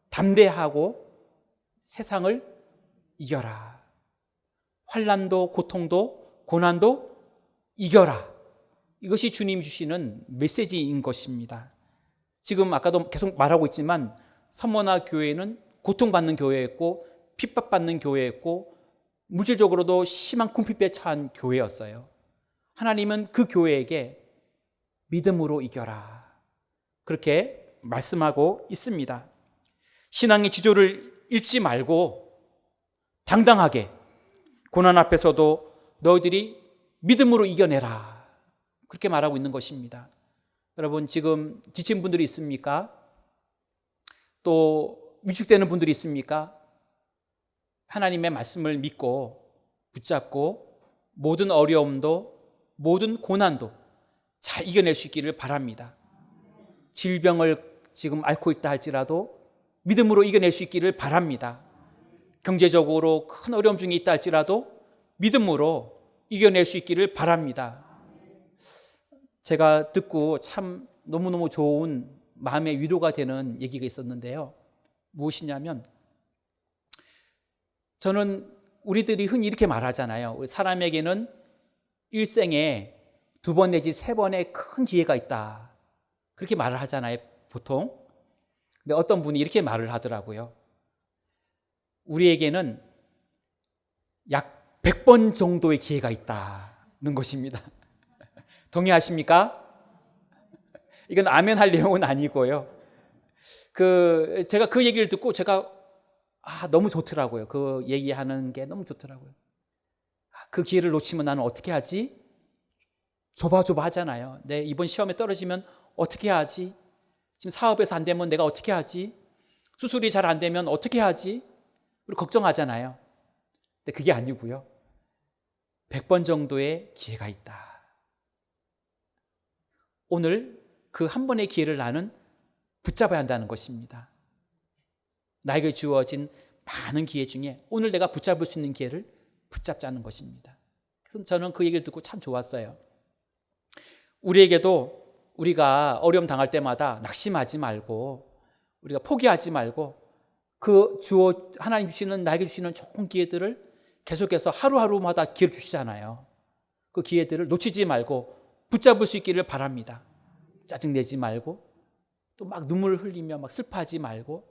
담대하고 세상을 이겨라. 환난도 고통도 고난도 이겨라. 이것이 주님이 주시는 메시지인 것입니다. 지금 아까도 계속 말하고 있지만 서머나 교회는 고통받는 교회였고 핍박받는 교회였고 물질적으로도 심한 궁핍에 처한 교회였어요. 하나님은 그 교회에게 믿음으로 이겨라, 그렇게 말씀하고 있습니다. 신앙의 지조를 잃지 말고 당당하게 고난 앞에서도 너희들이 믿음으로 이겨내라, 그렇게 말하고 있는 것입니다. 여러분, 지금 지친 분들이 있습니까? 또 위축되는 분들이 있습니까? 하나님의 말씀을 믿고 붙잡고 모든 어려움도 모든 고난도 잘 이겨낼 수 있기를 바랍니다. 질병을 지금 앓고 있다 할지라도 믿음으로 이겨낼 수 있기를 바랍니다. 경제적으로 큰 어려움 중에 있다 할지라도 믿음으로 이겨낼 수 있기를 바랍니다. 제가 듣고 참 너무너무 좋은 마음의 위로가 되는 얘기가 있었는데요. 무엇이냐면, 저는 우리들이 흔히 이렇게 말하잖아요. 우리 사람에게는 일생에 2번 내지 3번의 큰 기회가 있다, 그렇게 말을 하잖아요, 보통. 근데 어떤 분이 이렇게 말을 하더라고요. 우리에게는 약 100번 정도의 기회가 있다는 것입니다. 동의하십니까? 이건 아멘 할 내용은 아니고요. 제가 그 얘기를 듣고 제가 너무 좋더라고요. 그 얘기하는 게 너무 좋더라고요. 그 기회를 놓치면 나는 어떻게 하지? 조바조바 하잖아요. 이번 시험에 떨어지면 어떻게 하지? 지금 사업에서 안 되면 내가 어떻게 하지? 수술이 잘 안 되면 어떻게 하지? 우리 걱정하잖아요. 근데 그게 아니고요. 100번 정도의 기회가 있다. 오늘 그 한 번의 기회를 나는 붙잡아야 한다는 것입니다. 나에게 주어진 많은 기회 중에 오늘 내가 붙잡을 수 있는 기회를 붙잡자는 것입니다. 그래서 저는 그 얘기를 듣고 참 좋았어요. 우리에게도 우리가 어려움 당할 때마다 낙심하지 말고 우리가 포기하지 말고 하나님 주시는 나에게 주시는 좋은 기회들을 계속해서 하루하루마다 기회를 주시잖아요. 그 기회들을 놓치지 말고 붙잡을 수 있기를 바랍니다. 짜증내지 말고 또 막 눈물 흘리며 막 슬퍼하지 말고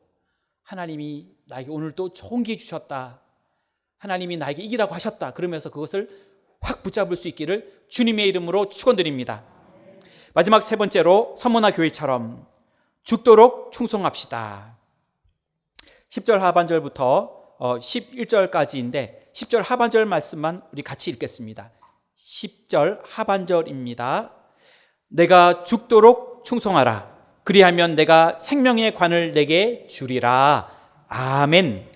하나님이 나에게 오늘 또 좋은 기회 주셨다. 하나님이 나에게 이기라고 하셨다. 그러면서 그것을 확 붙잡을 수 있기를 주님의 이름으로 축원드립니다. 마지막 세 번째로 서머나 교회처럼 죽도록 충성합시다. 10절 하반절부터 11절까지인데 10절 하반절 말씀만 우리 같이 읽겠습니다. 10절 하반절입니다. 내가 죽도록 충성하라. 그리하면 내가 생명의 관을 내게 주리라. 아멘.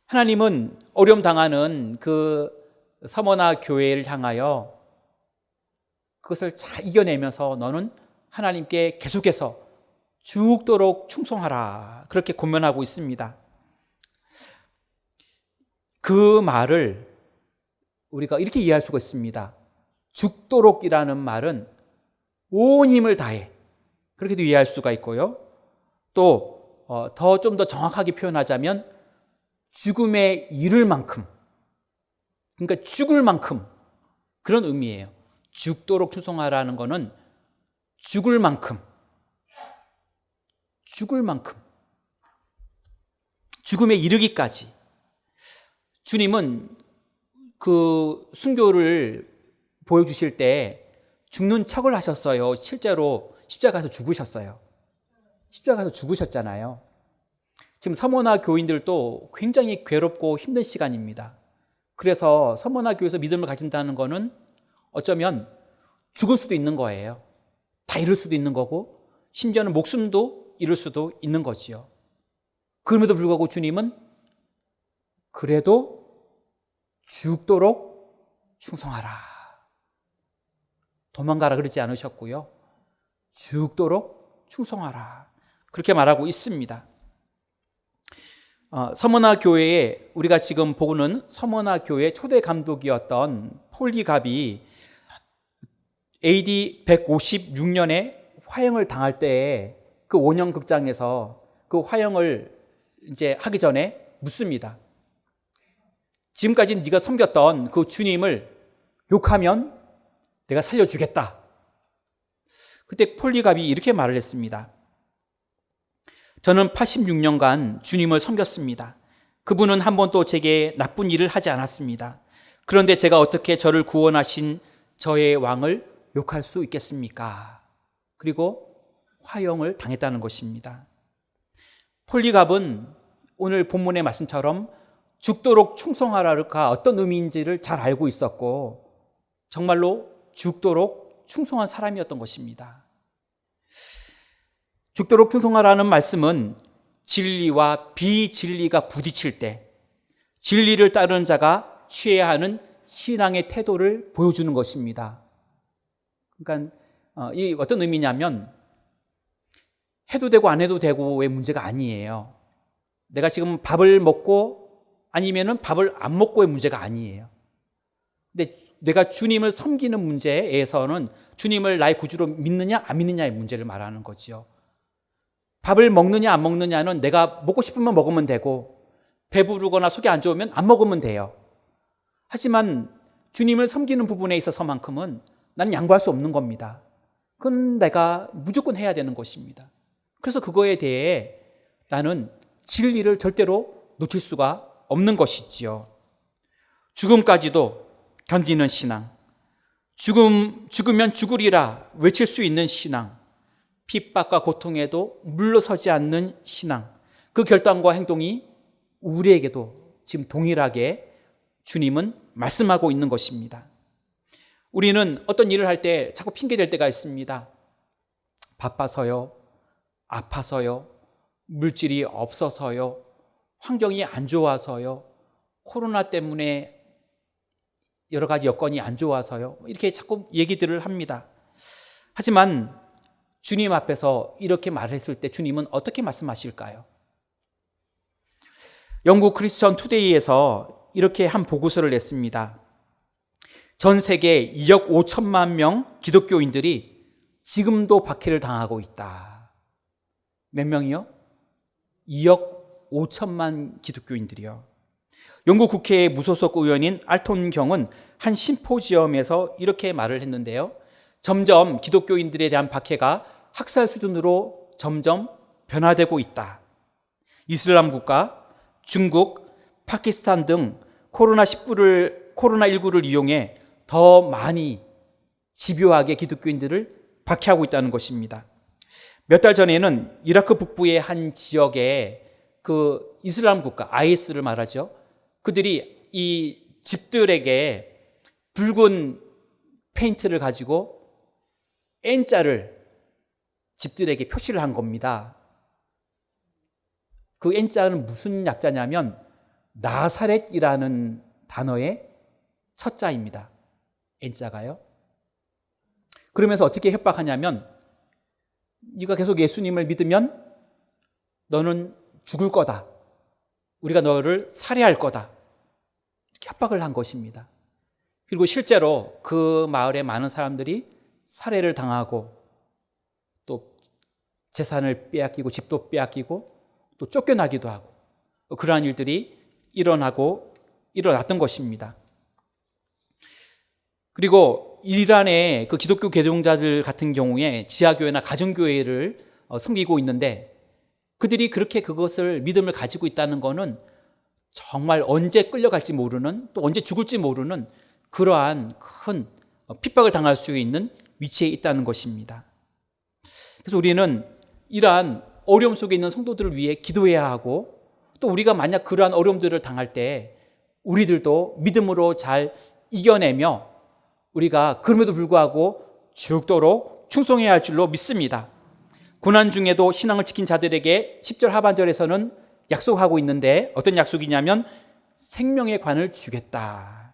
하나님은 어려움 당하는 그 서머나 교회를 향하여 그것을 잘 이겨내면서 너는 하나님께 계속해서 죽도록 충성하라. 그렇게 권면하고 있습니다. 그 말을 우리가 이렇게 이해할 수가 있습니다. 죽도록이라는 말은 온 힘을 다해. 그렇게도 이해할 수가 있고요. 또 좀 더 정확하게 표현하자면 죽음에 이를 만큼, 그러니까 죽을 만큼 그런 의미예요. 죽도록 충성하라는 것은 죽을 만큼, 죽음에 이르기까지. 주님은 그 순교를 보여주실 때 죽는 척을 하셨어요. 실제로 십자가에서 죽으셨어요. 십자가에서 죽으셨잖아요. 지금 서머나 교인들도 굉장히 괴롭고 힘든 시간입니다. 그래서 서머나 교회에서 믿음을 가진다는 것은 어쩌면 죽을 수도 있는 거예요. 다 잃을 수도 있는 거고 심지어는 목숨도 잃을 수도 있는 거지요. 그럼에도 불구하고 주님은 그래도 죽도록 충성하라. 도망가라 그러지 않으셨고요. 죽도록 충성하라. 그렇게 말하고 있습니다. 서머나 교회에 우리가 지금 보고는 서머나 교회 초대 감독이었던 폴리갑이 AD 156년에 화형을 당할 때에 그 원형 극장에서 그 화형을 이제 하기 전에 묻습니다. 지금까지 네가 섬겼던 그 주님을 욕하면 내가 살려주겠다. 그때 폴리갑이 이렇게 말을 했습니다. 저는 86년간 주님을 섬겼습니다. 그분은 한 번도 제게 나쁜 일을 하지 않았습니다. 그런데 제가 어떻게 저를 구원하신 저의 왕을 욕할 수 있겠습니까? 그리고 화형을 당했다는 것입니다. 폴리갑은 오늘 본문의 말씀처럼 죽도록 충성하라가 어떤 의미인지를 잘 알고 있었고 정말로 죽도록 충성한 사람이었던 것입니다. 죽도록 충성하라는 말씀은 진리와 비진리가 부딪힐 때 진리를 따르는 자가 취해야 하는 신앙의 태도를 보여주는 것입니다. 그러니까 이 어떤 의미냐면 해도 되고 안 해도 되고의 문제가 아니에요. 내가 지금 밥을 먹고 아니면은 밥을 안 먹고의 문제가 아니에요. 근데 내가 주님을 섬기는 문제에서는 주님을 나의 구주로 믿느냐 안 믿느냐의 문제를 말하는 거죠. 밥을 먹느냐 안 먹느냐는 내가 먹고 싶으면 먹으면 되고 배부르거나 속이 안 좋으면 안 먹으면 돼요. 하지만 주님을 섬기는 부분에 있어서만큼은 나는 양보할 수 없는 겁니다. 그건 내가 무조건 해야 되는 것입니다. 그래서 그거에 대해 나는 진리를 절대로 놓칠 수가 없는 것이지요. 죽음까지도 견디는 신앙, 죽으면 죽으리라 외칠 수 있는 신앙, 핍박과 고통에도 물러서지 않는 신앙, 그 결단과 행동이 우리에게도 지금 동일하게 주님은 말씀하고 있는 것입니다. 우리는 어떤 일을 할 때 자꾸 핑계댈 때가 있습니다. 바빠서요, 아파서요, 물질이 없어서요, 환경이 안 좋아서요, 코로나 때문에 여러 가지 여건이 안 좋아서요, 이렇게 자꾸 얘기들을 합니다. 하지만 주님 앞에서 이렇게 말했을 때 주님은 어떻게 말씀하실까요? 영국 크리스천 투데이에서 이렇게 한 보고서를 냈습니다. 전 세계 2억 5천만 명 기독교인들이 지금도 박해를 당하고 있다. 몇 명이요? 2억 5천만 기독교인들이요. 영국 국회의 무소속 의원인 알톤 경은 한 심포지엄에서 이렇게 말을 했는데요. 점점 기독교인들에 대한 박해가 학살 수준으로 점점 변화되고 있다. 이슬람 국가, 중국, 파키스탄 등 코로나19를 이용해 더 많이 집요하게 기독교인들을 박해하고 있다는 것입니다. 몇 달 전에는 이라크 북부의 한 지역에 그 이슬람 국가, IS를 말하죠. 그들이 이 집들에게 붉은 페인트를 가지고 N자를 집들에게 표시를 한 겁니다. 그 N자는 무슨 약자냐면 나사렛이라는 단어의 첫 자입니다. N자가요. 그러면서 어떻게 협박하냐면 네가 계속 예수님을 믿으면 너는 죽을 거다. 우리가 너를 살해할 거다. 이렇게 협박을 한 것입니다. 그리고 실제로 그 마을의 많은 사람들이 살해를 당하고 또 재산을 빼앗기고 집도 빼앗기고 또 쫓겨나기도 하고 그러한 일들이 일어났던 것입니다. 그리고 이란의 그 기독교 개종자들 같은 경우에 지하교회나 가정교회를 섬기고 있는데 그들이 그렇게 그것을 믿음을 가지고 있다는 것은 정말 언제 끌려갈지 모르는 또 언제 죽을지 모르는 그러한 큰 핍박을 당할 수 있는 위치에 있다는 것입니다. 그래서 우리는 이러한 어려움 속에 있는 성도들을 위해 기도해야 하고 또 우리가 만약 그러한 어려움들을 당할 때 우리들도 믿음으로 잘 이겨내며 우리가 그럼에도 불구하고 죽도록 충성해야 할 줄로 믿습니다. 고난 중에도 신앙을 지킨 자들에게 10절 하반절에서는 약속하고 있는데 어떤 약속이냐면 생명의 관을 주겠다.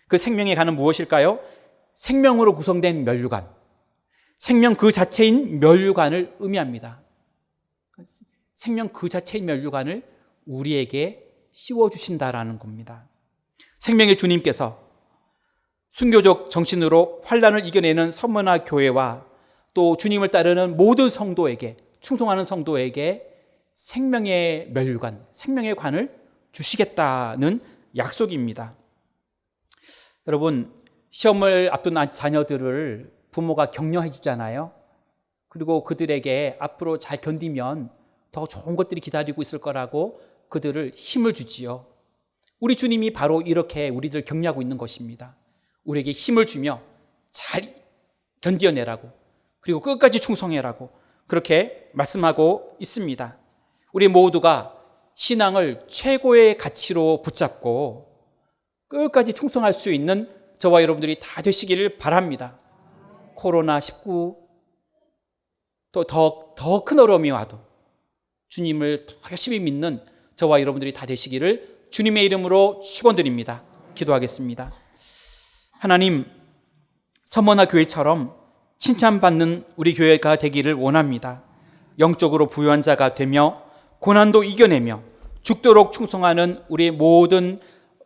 그 생명의 관은 무엇일까요? 생명으로 구성된 면류관, 생명 그 자체인 면류관을 의미합니다. 생명 그 자체인 면류관을 우리에게 씌워주신다라는 겁니다. 생명의 주님께서 순교적 정신으로 환난을 이겨내는 서머나 교회와 또 주님을 따르는 모든 성도에게, 충성하는 성도에게 생명의 면류관, 생명의 관을 주시겠다는 약속입니다. 여러분, 시험을 앞둔 자녀들을 부모가 격려해 주잖아요. 그리고 그들에게 앞으로 잘 견디면 더 좋은 것들이 기다리고 있을 거라고 그들을 힘을 주지요. 우리 주님이 바로 이렇게 우리들 격려하고 있는 것입니다. 우리에게 힘을 주며 잘 견뎌내라고, 그리고 끝까지 충성해라고 그렇게 말씀하고 있습니다. 우리 모두가 신앙을 최고의 가치로 붙잡고 끝까지 충성할 수 있는 저와 여러분들이 다 되시기를 바랍니다. 코로나19 또 더 큰 어려움이 와도 주님을 더 열심히 믿는 저와 여러분들이 다 되시기를 주님의 이름으로 축원드립니다. 기도하겠습니다. 하나님, 서머나 교회처럼 칭찬받는 우리 교회가 되기를 원합니다. 영적으로 부유한 자가 되며 고난도 이겨내며 죽도록 충성하는 우리 모든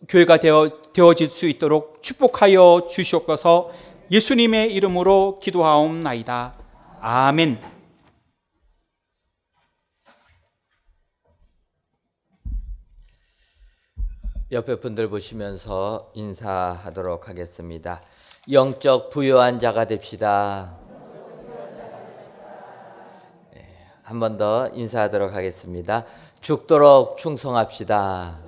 교회가 되어질 수 있도록 축복하여 주시옵소서. 예수님의 이름으로 기도하옵나이다. 아멘. 옆에 분들 보시면서 인사하도록 하겠습니다. 영적 부유한 자가 됩시다. 한 번 더 인사하도록 하겠습니다. 죽도록 충성합시다.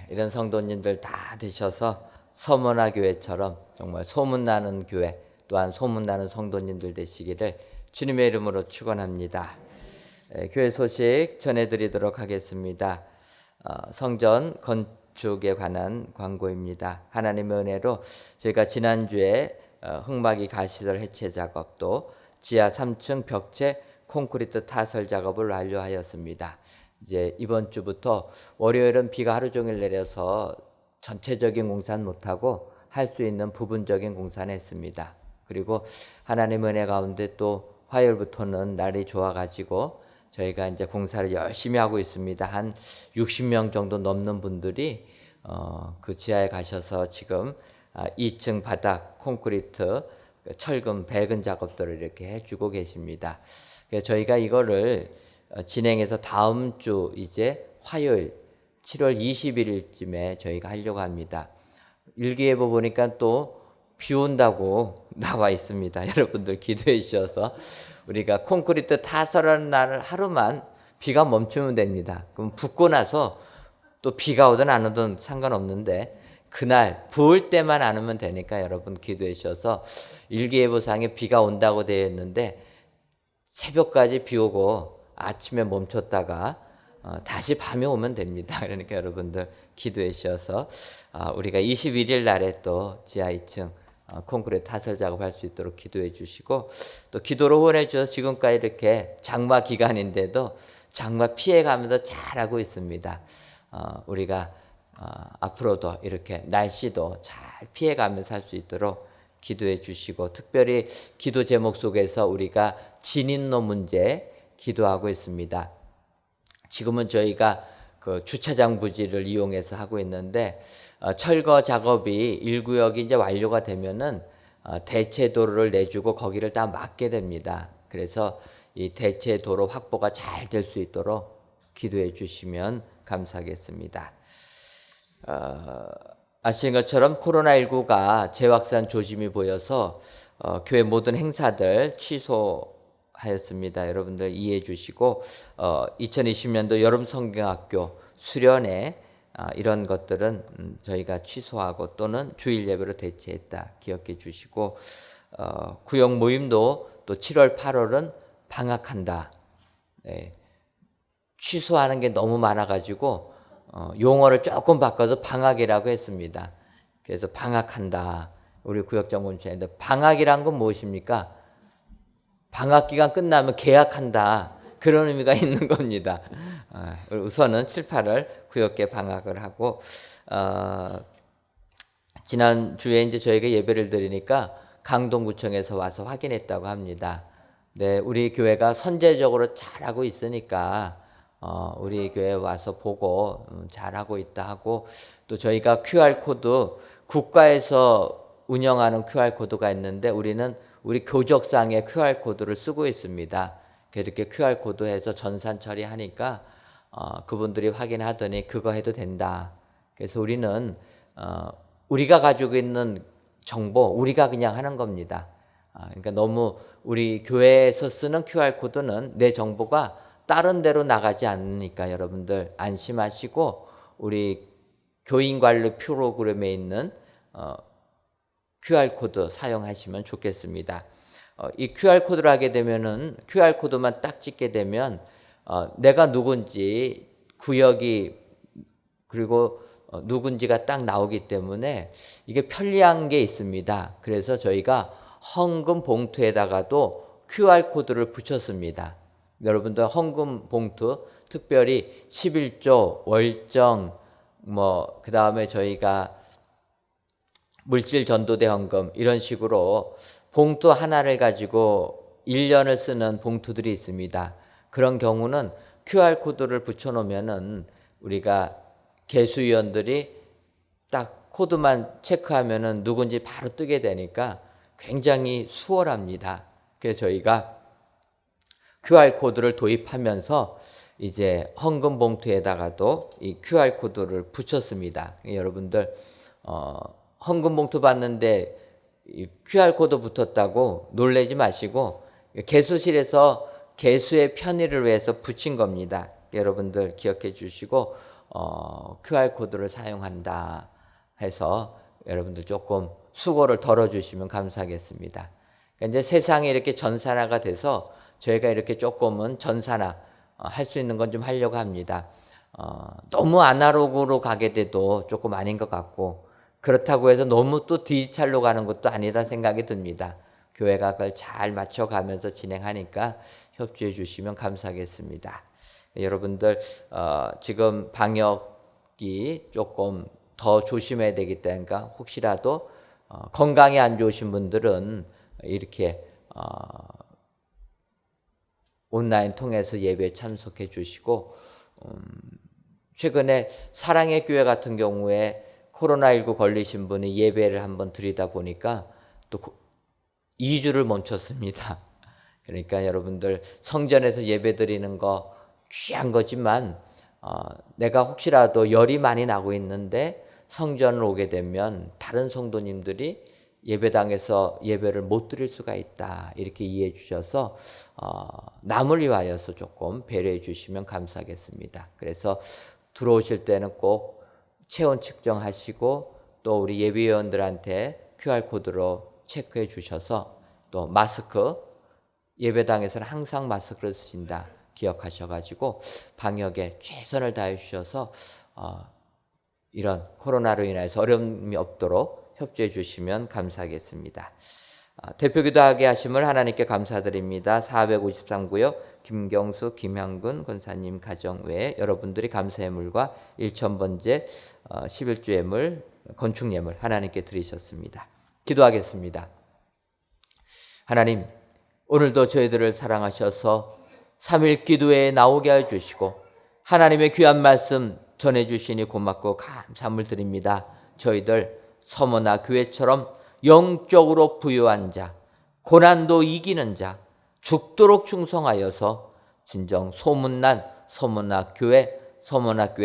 이런 성도님들 다 되셔서 서문화 교회처럼 정말 소문나는 교회, 또한 소문나는 성도님들 되시기를 주님의 이름으로 축원합니다. 교회 소식 전해드리도록 하겠습니다. 성전 건축에 관한 광고입니다. 하나님의 은혜로 저희가 지난주에 흙막이 가시설 해체 작업, 또 지하 3층 벽체 콘크리트 타설 작업을 완료하였습니다. 이제 이번 주부터 월요일은 비가 하루 종일 내려서 전체적인 공사는 못하고 할 수 있는 부분적인 공사는 했습니다. 그리고 하나님의 은혜 가운데 또 화요일부터는 날이 좋아가지고 저희가 이제 공사를 열심히 하고 있습니다. 한 60명 정도 넘는 분들이 그 지하에 가셔서 지금 2층 바닥 콘크리트 철근 배근 작업들을 이렇게 해주고 계십니다. 그래서 저희가 이거를 진행해서 다음 주 이제 화요일 7월 21일쯤에 저희가 하려고 합니다. 일기예보 보니까 또 비 온다고 나와 있습니다. 여러분들 기도해 주셔서 우리가 콘크리트 타설하는 날 하루만 비가 멈추면 됩니다. 그럼 붓고 나서 또 비가 오든 안 오든 상관없는데 그날 부을 때만 안 오면 되니까 여러분 기도해 주셔서 일기예보상에 비가 온다고 되어 있는데 새벽까지 비 오고 아침에 멈췄다가 다시 밤에 오면 됩니다. 그러니까 여러분들 기도해 주셔서 우리가 21일 날에 또 지하 2층 콘크리트 타설 작업할 수 있도록 기도해 주시고, 또 기도로 후원해 주셔서 지금까지 이렇게 장마 기간인데도 장마 피해가면서 잘하고 있습니다. 우리가 앞으로도 이렇게 날씨도 잘 피해가면서 할 수 있도록 기도해 주시고, 특별히 기도 제목 속에서 우리가 진입로 문제 기도하고 있습니다. 지금은 저희가 그 주차장 부지를 이용해서 하고 있는데 철거 작업이 1구역이 이제 완료가 되면은 대체 도로를 내주고 거기를 다 막게 됩니다. 그래서 이 대체 도로 확보가 잘 될 수 있도록 기도해 주시면 감사하겠습니다. 아시는 것처럼 코로나19가 재확산 조짐이 보여서 교회 모든 행사들 취소하였습니다. 여러분들 이해해 주시고 2020년도 여름 성경학교 수련회 이런 것들은 저희가 취소하고 또는 주일 예배로 대체했다 기억해 주시고, 구역 모임도 또 7월 8월은 방학한다. 네. 취소하는 게 너무 많아가지고 용어를 조금 바꿔서 방학이라고 했습니다. 그래서 방학한다. 우리 구역장군님인데 방학이란 건 무엇입니까? 방학 기간 끝나면 개학한다. 그런 의미가 있는 겁니다. 우선은 7, 8월 구역계 방학을 하고, 지난주에 이제 저희가 예배를 드리니까 강동구청에서 와서 확인했다고 합니다. 네, 우리 교회가 선제적으로 잘하고 있으니까 우리 교회 와서 보고 잘하고 있다 하고, 또 저희가 QR코드 국가에서 운영하는 QR코드가 있는데 우리는 우리 교적상의 QR코드를 쓰고 있습니다. 그래서 이렇게 QR코드 해서 전산 처리하니까 그분들이 확인하더니 그거 해도 된다. 그래서 우리는 우리가 가지고 있는 정보 우리가 그냥 하는 겁니다. 그러니까 너무 우리 교회에서 쓰는 QR코드는 내 정보가 다른 데로 나가지 않으니까 여러분들 안심하시고 우리 교인관리 프로그램에 있는 QR코드 사용하시면 좋겠습니다. 이 QR코드를 하게 되면은 QR코드만 딱 찍게 되면 내가 누군지 구역이 그리고 누군지가 딱 나오기 때문에 이게 편리한 게 있습니다. 그래서 저희가 헌금 봉투에다가도 QR코드를 붙였습니다. 여러분들 헌금 봉투 특별히 11조 월정 그 다음에 저희가 물질 전도대 헌금 이런 식으로 봉투 하나를 가지고 1년을 쓰는 봉투들이 있습니다. 그런 경우는 QR코드를 붙여놓으면은 우리가 개수위원들이 딱 코드만 체크하면은 누군지 바로 뜨게 되니까 굉장히 수월합니다. 그래서 저희가 QR코드를 도입하면서 이제 헌금 봉투에다가도 이 QR코드를 붙였습니다. 여러분들 헌금 봉투 받는데 이 QR코드 붙었다고 놀라지 마시고 개수실에서 개수의 편의를 위해서 붙인 겁니다. 여러분들 기억해 주시고 QR코드를 사용한다 해서 여러분들 조금 수고를 덜어주시면 감사하겠습니다. 그러니까 이제 세상이 이렇게 전산화가 돼서 저희가 이렇게 조금은 전산화 할 수 있는 건 좀 하려고 합니다. 너무 아날로그로 가게 돼도 조금 아닌 것 같고, 그렇다고 해서 너무 또 디지털로 가는 것도 아니다 생각이 듭니다. 교회가 그걸 잘 맞춰가면서 진행하니까 협조해 주시면 감사하겠습니다. 여러분들 지금 방역이 조금 더 조심해야 되기 때문에 혹시라도 건강이 안 좋으신 분들은 이렇게 온라인 통해서 예배에 참석해 주시고, 최근에 사랑의 교회 같은 경우에 코로나19 걸리신 분이 예배를 한번 드리다 보니까 또 2주를 멈췄습니다. 그러니까 여러분들 성전에서 예배 드리는 거 귀한 거지만 내가 혹시라도 열이 많이 나고 있는데 성전을 오게 되면 다른 성도님들이 예배당에서 예배를 못 드릴 수가 있다, 이렇게 이해해 주셔서 남을 위하여서 조금 배려해 주시면 감사하겠습니다. 그래서 들어오실 때는 꼭 체온 측정하시고 또 우리 예비위원들한테 QR코드로 체크해 주셔서 또 마스크, 예배당에서는 항상 마스크를 쓰신다 기억하셔가지고 방역에 최선을 다해 주셔서 이런 코로나로 인해서 어려움이 없도록 협조해 주시면 감사하겠습니다. 대표기도하게 하심을 하나님께 감사드립니다. 453구역 김경수, 김향근 권사님 가정 외에 여러분들이 감사예물과 1000번째 11주 예물, 건축 예물 하나님께 드리셨습니다. 기도하겠습니다. 하나님, 오늘도 저희들을 사랑하셔서 3일 기도회에 나오게 해주시고 하나님의 귀한 말씀 전해주시니 고맙고 감사함을 드립니다. 저희들 서머나 교회처럼 영적으로 부유한 자, 고난도 이기는 자, 죽도록 충성하여서 진정 소문난 서머나 교회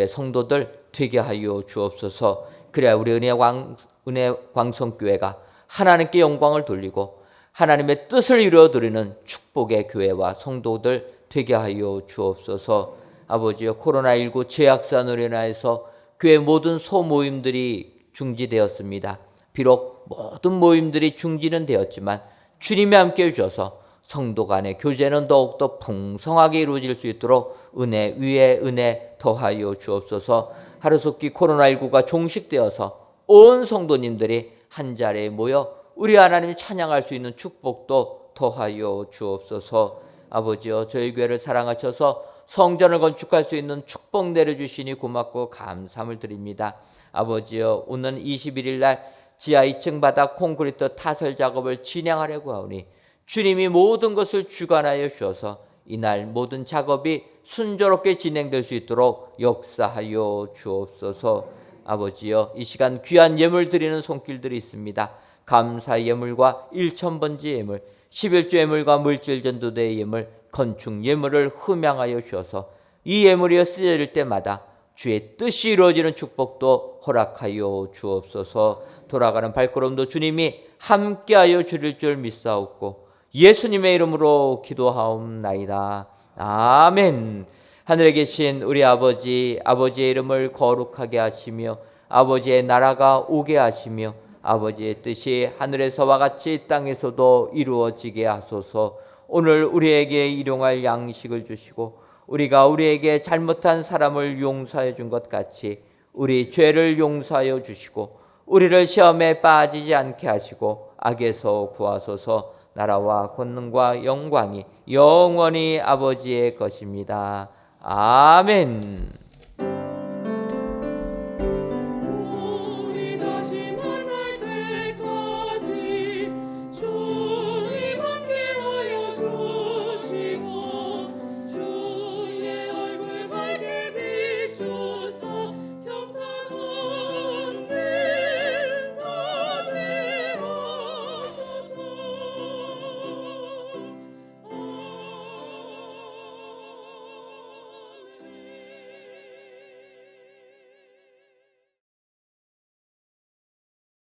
성도들 되게 하여 주옵소서. 그래야 우리 은혜광성교회가 하나님께 영광을 돌리고 하나님의 뜻을 이루어드리는 축복의 교회와 성도들 되게 하여 주옵소서. 아버지여, 코로나19 제약산으로 인하여서 교회 모든 소모임들이 중지되었습니다. 비록 모든 모임들이 중지는 되었지만 주님이 함께 해주셔서 성도 간의 교제는 더욱더 풍성하게 이루어질 수 있도록 은혜 위에 은혜 더하여 주옵소서. 하루속히 코로나19가 종식되어서 온 성도님들이 한 자리에 모여 우리 하나님 찬양할 수 있는 축복도 더하여 주옵소서. 아버지여, 저희 교회를 사랑하셔서 성전을 건축할 수 있는 축복 내려주시니 고맙고 감사함을 드립니다. 아버지여, 오는 21일 날 지하 2층 바닥 콘크리트 타설 작업을 진행하려고 하오니 주님이 모든 것을 주관하여 주셔서 이날 모든 작업이 순조롭게 진행될 수 있도록 역사하여 주옵소서. 아버지여, 이 시간 귀한 예물 드리는 손길들이 있습니다. 감사 예물과 1000번째 예물, 11주 예물과 물질 전도대의 예물, 건축 예물을 흠양하여 주셔서 이 예물이 쓰여질 때마다 주의 뜻이 이루어지는 축복도 허락하여 주옵소서. 돌아가는 발걸음도 주님이 함께하여 주릴 줄 믿사옵고 예수님의 이름으로 기도하옵나이다. 아멘. 하늘에 계신 우리 아버지, 아버지의 이름을 거룩하게 하시며 아버지의 나라가 오게 하시며 아버지의 뜻이 하늘에서와 같이 땅에서도 이루어지게 하소서. 오늘 우리에게 일용할 양식을 주시고 우리가 우리에게 잘못한 사람을 용서해 준 것 같이 우리 죄를 용서하여 주시고 우리를 시험에 빠지지 않게 하시고 악에서 구하소서. 나라와 권능과 영광이 영원히 아버지의 것입니다. 아멘.